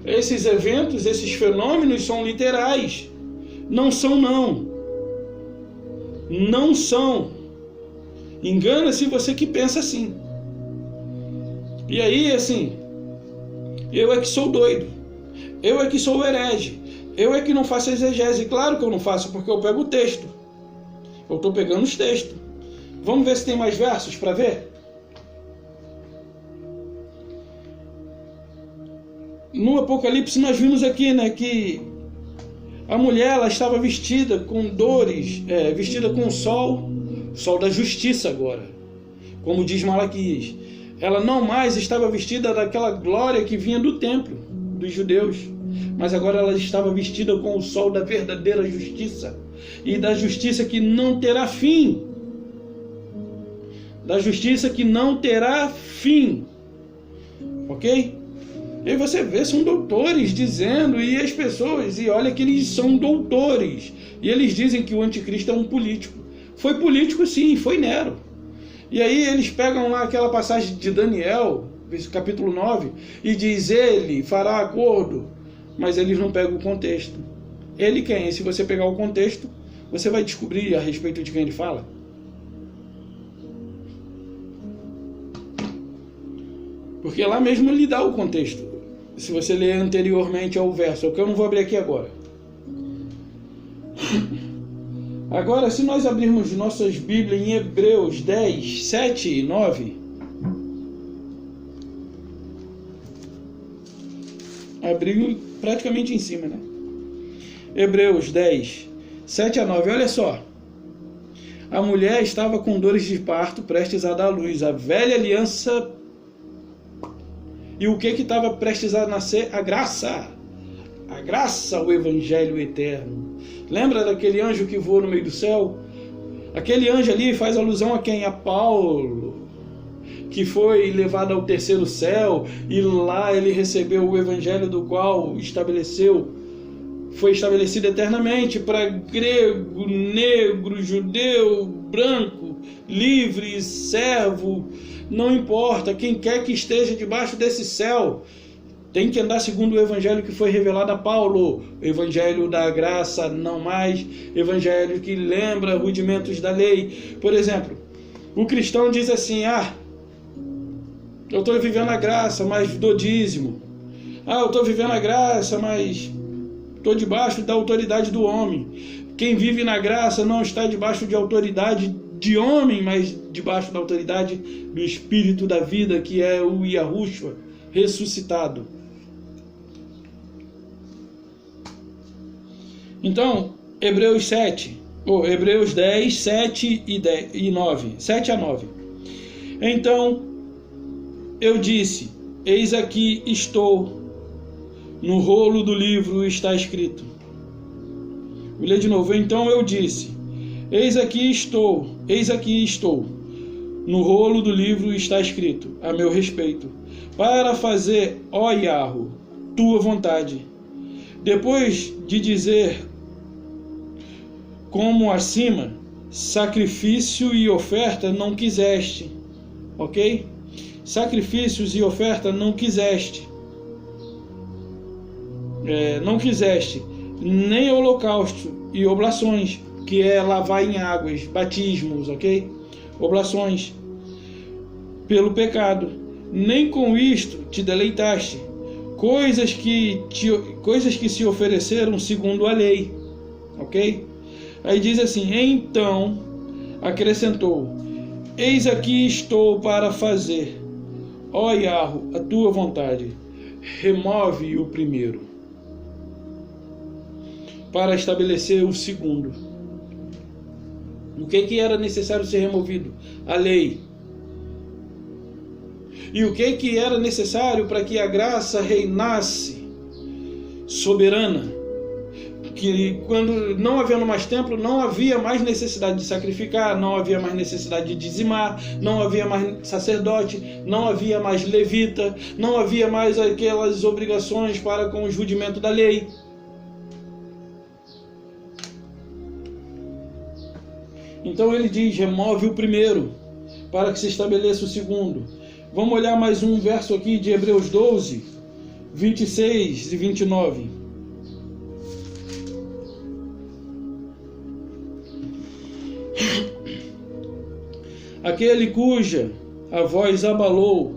esses eventos, esses fenômenos são literais. Não são, não. Não são. Engana-se você que pensa assim. E aí, assim, eu é que sou doido. Eu é que sou o herege. Eu é que não faço exegese. Claro que eu não faço, porque eu pego o texto. Eu estou pegando os textos. Vamos ver se tem mais versos para ver? No Apocalipse nós vimos aqui, né, que a mulher, ela estava vestida com dores, vestida com o sol da justiça agora, como diz Malaquias. Ela não mais estava vestida daquela glória que vinha do templo dos judeus, mas agora ela estava vestida com o sol da verdadeira justiça, e da justiça que não terá fim. Da justiça que não terá fim. Ok? E aí você vê, são doutores dizendo, e as pessoas, e olha que eles são doutores, e eles dizem que o anticristo é um político. Foi político sim, foi Nero. E aí eles pegam lá aquela passagem de Daniel, capítulo 9, e diz: ele fará acordo, mas eles não pegam o contexto. Ele quem? Se você pegar o contexto, você vai descobrir a respeito de quem ele fala. Porque lá mesmo ele dá o contexto. Se você ler anteriormente ao verso, o que eu não vou abrir aqui agora. Agora, se nós abrirmos nossas Bíblias em Hebreus 10, 7 e 9, abriu praticamente em cima, né? Hebreus 10, 7 a 9, olha só. a mulher estava com dores de parto, prestes a dar à luz. A velha aliança. E o que estava prestes a nascer? A graça. A graça, o evangelho eterno. Lembra daquele anjo que voou no meio do céu? Aquele anjo ali faz alusão a quem? A Paulo, que foi levado ao terceiro céu, e lá ele recebeu o evangelho do qual foi estabelecido eternamente para grego, negro, judeu, branco, livre, servo, não importa, quem quer que esteja debaixo desse céu, tem que andar segundo o evangelho que foi revelado a Paulo, evangelho da graça, não mais evangelho que lembra rudimentos da lei. Por exemplo, o cristão diz assim: eu estou vivendo a graça, mas dou dízimo. Eu estou vivendo a graça, mas estou debaixo da autoridade do homem. Quem vive na graça não está debaixo de autoridade de homem, mas debaixo da autoridade do Espírito da vida, que é o Yahushua ressuscitado. Então, Hebreus 10, 7 e 9. 7 a 9. Então, eu disse: eis aqui estou, no rolo do livro está escrito. Vou ler de novo. Então eu disse: eis aqui estou, no rolo do livro está escrito, a meu respeito, para fazer, ó Yahweh, tua vontade. Depois de dizer, como acima, sacrifício e oferta não quiseste, ok? Sacrifícios e oferta não quiseste, nem holocausto e oblações, que é lavar em águas, batismos, ok? Oblações pelo pecado, nem com isto te deleitaste, coisas que se ofereceram segundo a lei, ok? Aí diz assim: então acrescentou: eis aqui estou para fazer, ó Yahweh, a tua vontade. Remove o primeiro, para estabelecer o segundo. O que era necessário ser removido? A lei. E o que era necessário para que a graça reinasse soberana? Que quando não havendo mais templo, não havia mais necessidade de sacrificar, não havia mais necessidade de dizimar, não havia mais sacerdote, não havia mais levita, não havia mais aquelas obrigações para com os rudimentos da lei. Então ele diz: remove o primeiro, para que se estabeleça o segundo. Vamos olhar mais um verso aqui de Hebreus 12, 26 e 29. Aquele cuja a voz abalou,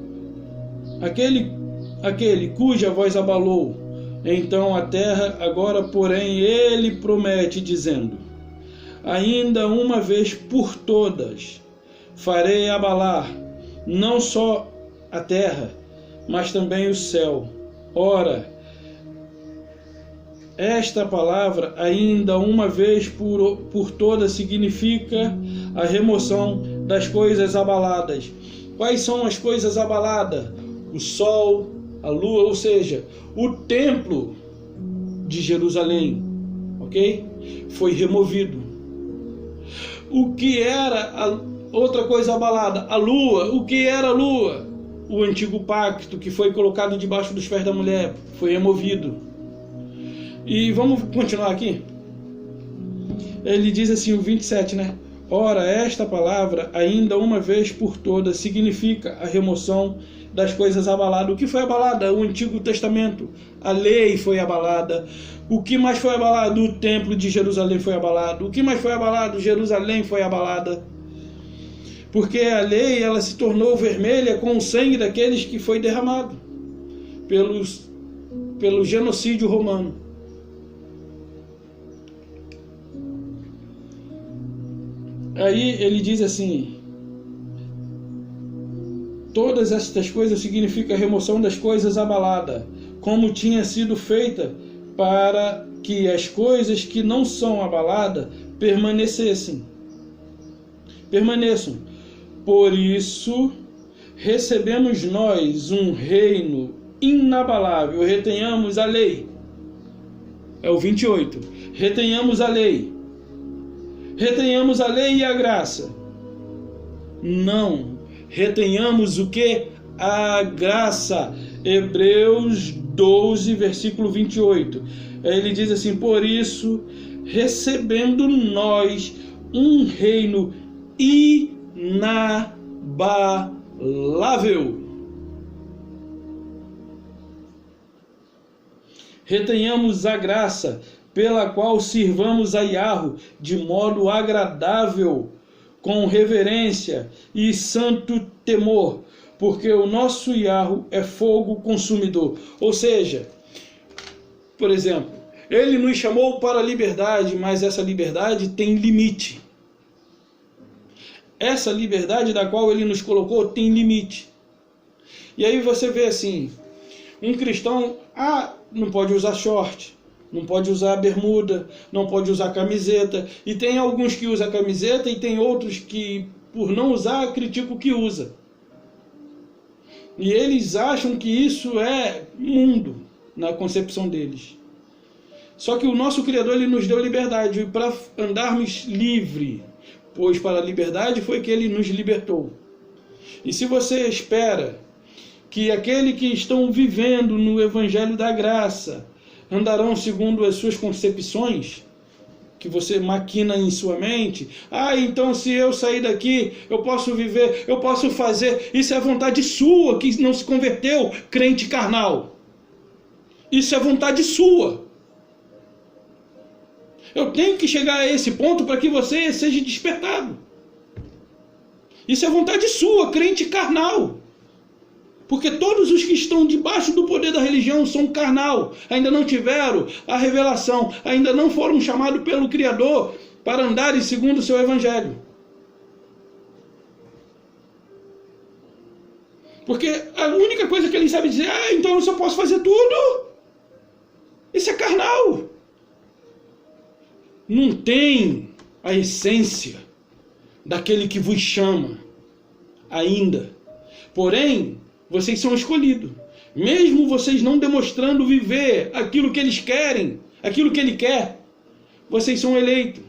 então a terra, agora porém ele promete, dizendo: ainda uma vez por todas farei abalar, não só a terra, mas também o céu. Ora, esta palavra, ainda uma vez por todas, significa a remoção das coisas abaladas. Quais são as coisas abaladas? O sol, a lua, ou seja, o templo de Jerusalém, ok? Foi removido. O que era a outra coisa abalada? A lua. O que era a lua? O antigo pacto que foi colocado debaixo dos pés da mulher foi removido. E vamos continuar aqui. Ele diz assim, o 27, né? Ora, esta palavra, ainda uma vez por todas, significa a remoção das coisas abaladas. O que foi abalada? O Antigo Testamento. A lei foi abalada. O que mais foi abalado? O templo de Jerusalém foi abalado. O que mais foi abalado? Jerusalém foi abalada. Porque a lei, ela se tornou vermelha com o sangue daqueles que foi derramado pelo genocídio romano. Aí ele diz assim: todas estas coisas significam a remoção das coisas abaladas, como tinha sido feita para que as coisas que não são abaladas permanecessem. permaneçam. Por isso, recebemos nós um reino inabalável, retenhamos a lei. É o 28. Retenhamos a lei. Retenhamos a lei e a graça. Não. Retenhamos o que? A graça. Hebreus 12, versículo 28. Ele diz assim: por isso, recebendo nós um reino inabalável. Retenhamos a graça, pela qual sirvamos a Yahweh de modo agradável, com reverência e santo temor, porque o nosso Yahweh é fogo consumidor. Ou seja, por exemplo, ele nos chamou para a liberdade, mas essa liberdade tem limite. Essa liberdade da qual ele nos colocou tem limite. E aí você vê assim, um cristão, não pode usar short, não pode usar bermuda, não pode usar camiseta. E tem alguns que usam camiseta e tem outros que, por não usar, criticam o que usa. E eles acham que isso é mundo, na concepção deles. Só que o nosso Criador, ele nos deu liberdade para andarmos livre, pois para a liberdade foi que ele nos libertou. E se você espera que aqueles que estão vivendo no Evangelho da Graça andarão segundo as suas concepções, que você maquina em sua mente, então se eu sair daqui, eu posso viver, eu posso fazer, isso é vontade sua, que não se converteu, crente carnal. Isso é vontade sua. Eu tenho que chegar a esse ponto para que você seja despertado. Isso é vontade sua, crente carnal. Porque todos os que estão debaixo do poder da religião são carnal, ainda não tiveram a revelação, ainda não foram chamados pelo Criador para andarem segundo o seu Evangelho. Porque a única coisa que eles sabem dizer, então eu só posso fazer tudo. Isso é carnal. Não tem a essência daquele que vos chama ainda. Porém, vocês são escolhidos. Mesmo vocês não demonstrando viver aquilo que eles querem, aquilo que ele quer, vocês são eleitos.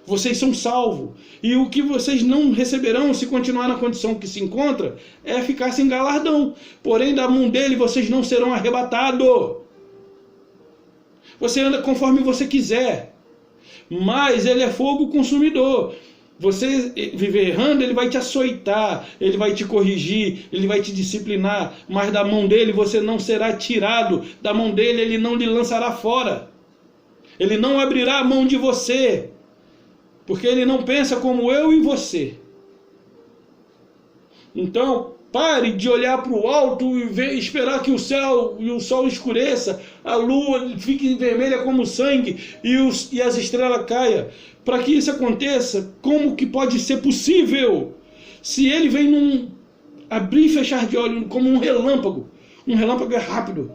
Vocês são salvos. E o que vocês não receberão se continuar na condição que se encontra é ficar sem galardão. Porém, da mão dele vocês não serão arrebatados. Você anda conforme você quiser. Mas ele é fogo consumidor. Você viver errando, ele vai te açoitar, ele vai te corrigir, ele vai te disciplinar, mas da mão dele você não será tirado, da mão dele ele não lhe lançará fora. Ele não abrirá a mão de você, porque ele não pensa como eu e você. Então, pare de olhar para o alto e esperar que o céu e o sol escureça, a lua fique vermelha como sangue e as estrelas caiam. Para que isso aconteça, como que pode ser possível? Se ele vem num abrir e fechar de olho como um relâmpago é rápido,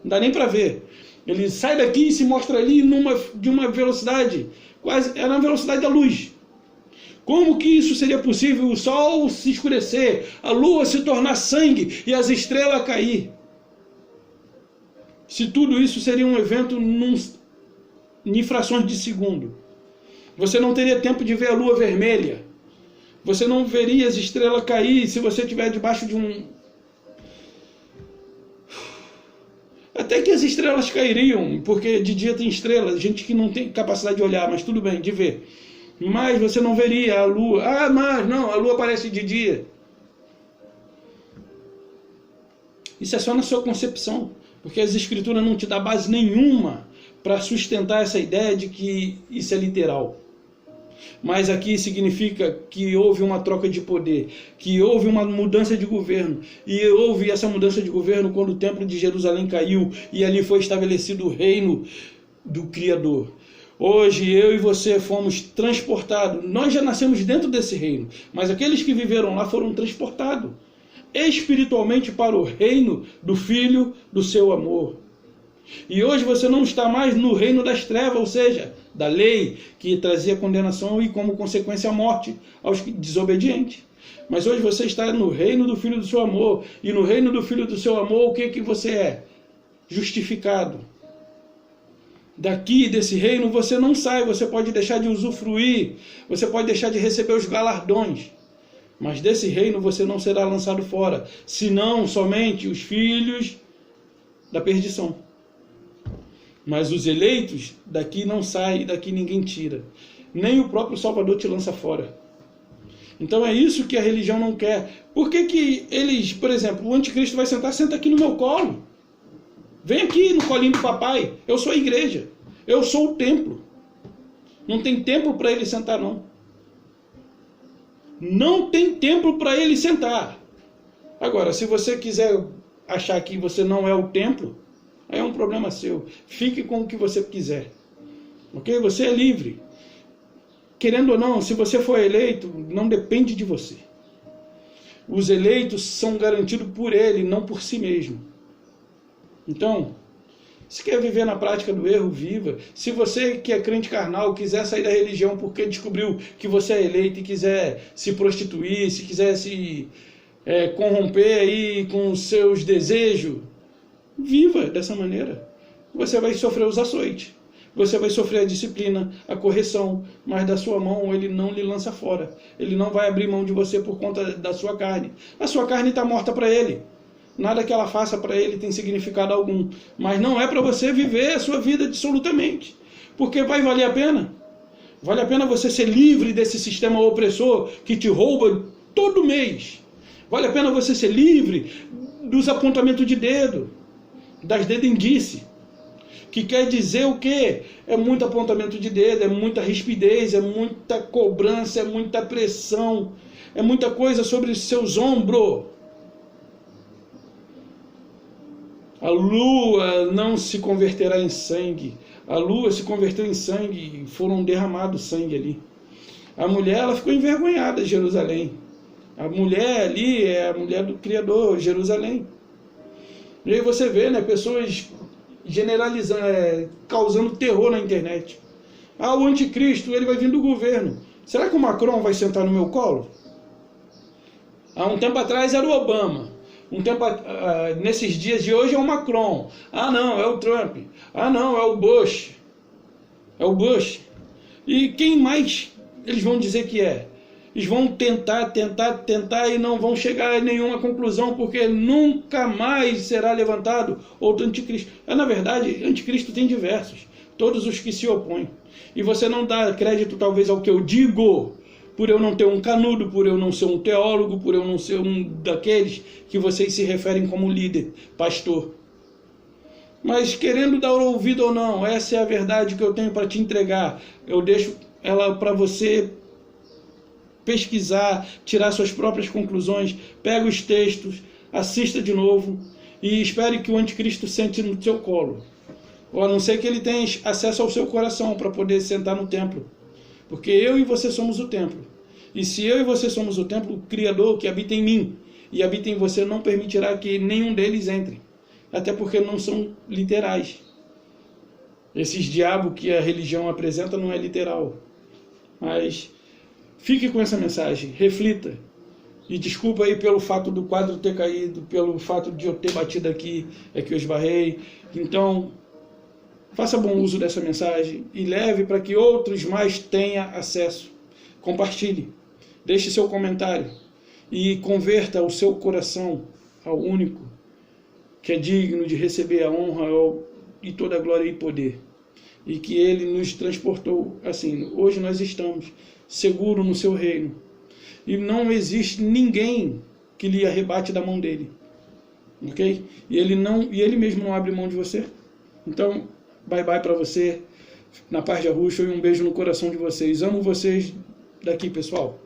não dá nem para ver. Ele sai daqui e se mostra ali de uma velocidade, quase é na velocidade da luz. Como que isso seria possível? O sol se escurecer, a lua se tornar sangue e as estrelas cair. Se tudo isso seria um evento em frações de segundo. Você não teria tempo de ver a lua vermelha. Você não veria as estrelas cair se você estiver debaixo de um... Até que as estrelas cairiam, porque de dia tem estrelas, gente que não tem capacidade de olhar, mas tudo bem, de ver. Mas você não veria a lua. Mas não, a lua aparece de dia. Isso é só na sua concepção, porque as escrituras não te dão base nenhuma para sustentar essa ideia de que isso é literal. Mas aqui significa que houve uma troca de poder, que houve uma mudança de governo, e houve essa mudança de governo quando o templo de Jerusalém caiu, e ali foi estabelecido o reino do Criador. Hoje eu e você fomos transportados, nós já nascemos dentro desse reino, mas aqueles que viveram lá foram transportados espiritualmente para o reino do Filho do seu amor. E hoje você não está mais no reino das trevas, ou seja, da lei, que trazia condenação e como consequência a morte aos desobedientes. Mas hoje você está no reino do Filho do seu amor. E no reino do Filho do seu amor, o que você é? Justificado. Daqui, desse reino, você não sai, você pode deixar de usufruir, você pode deixar de receber os galardões. Mas desse reino você não será lançado fora, senão somente os filhos da perdição. Mas os eleitos, daqui não saem, daqui ninguém tira. Nem o próprio Salvador te lança fora. Então é isso que a religião não quer. Por que eles, por exemplo, o anticristo vai sentar, senta aqui no meu colo. Vem aqui no colinho do papai. Eu sou a igreja. Eu sou o templo. Não tem templo para ele sentar, não. Não tem templo para ele sentar. Agora, se você quiser achar que você não é o templo, aí é um problema seu. Fique com o que você quiser. Ok? Você é livre. Querendo ou não, se você for eleito, não depende de você. Os eleitos são garantidos por ele, não por si mesmo. Então, se quer viver na prática do erro, viva. Se você que é crente carnal quiser sair da religião porque descobriu que você é eleito e quiser se prostituir, se quiser se corromper aí com os seus desejos, viva dessa maneira. Você vai sofrer os açoites. Você vai sofrer a disciplina, a correção, mas da sua mão ele não lhe lança fora. Ele não vai abrir mão de você por conta da sua carne. A sua carne está morta para ele. Nada que ela faça para ele tem significado algum. Mas não é para você viver a sua vida absolutamente. Porque vai valer a pena. Vale a pena você ser livre desse sistema opressor que te rouba todo mês. Vale a pena você ser livre dos apontamentos de dedo, das dedendices. Que quer dizer o quê? É muito apontamento de dedo, é muita rispidez, é muita cobrança, é muita pressão, é muita coisa sobre os seus ombros. A lua não se converterá em sangue. A lua se converteu em sangue e foram derramados sangue ali. A mulher, ela ficou envergonhada em Jerusalém. A mulher ali é a mulher do Criador, Jerusalém. E aí você vê, né, pessoas generalizando, causando terror na internet. Ah, o anticristo, ele vai vir do governo. Será que o Macron vai sentar no meu colo? Há um tempo atrás era o Obama. Nesses dias de hoje é o Macron. Ah, não, é o Trump. Ah, não, é o Bush. É o Bush. E quem mais eles vão dizer que é? Eles vão tentar e não vão chegar a nenhuma conclusão, porque nunca mais será levantado outro anticristo. Na verdade, anticristo tem diversos, todos os que se opõem. E você não dá crédito talvez ao que eu digo, por eu não ter um canudo, por eu não ser um teólogo, por eu não ser um daqueles que vocês se referem como líder, pastor. Mas querendo dar ouvido ou não, essa é a verdade que eu tenho para te entregar. Eu deixo ela para você pesquisar, tirar suas próprias conclusões, pega os textos, assista de novo e espere que o anticristo sente no seu colo. Ou a não ser que ele tenha acesso ao seu coração para poder sentar no templo. Porque eu e você somos o templo. E se eu e você somos o templo, o Criador que habita em mim e habita em você não permitirá que nenhum deles entre. Até porque não são literais. Esses diabos que a religião apresenta não é literal. Mas fique com essa mensagem, reflita. E desculpa aí pelo fato do quadro ter caído, pelo fato de eu ter batido aqui, que eu esbarrei. Então, faça bom uso dessa mensagem e leve para que outros mais tenham acesso. Compartilhe, deixe seu comentário e converta o seu coração ao único que é digno de receber a honra e toda a glória e poder. E que ele nos transportou assim. Hoje nós estamos seguros no seu reino. E não existe ninguém que lhe arrebate da mão dele. Ok? E ele mesmo não abre mão de você. Então, bye bye para você. Na paz de Arusha e um beijo no coração de vocês. Amo vocês daqui, pessoal.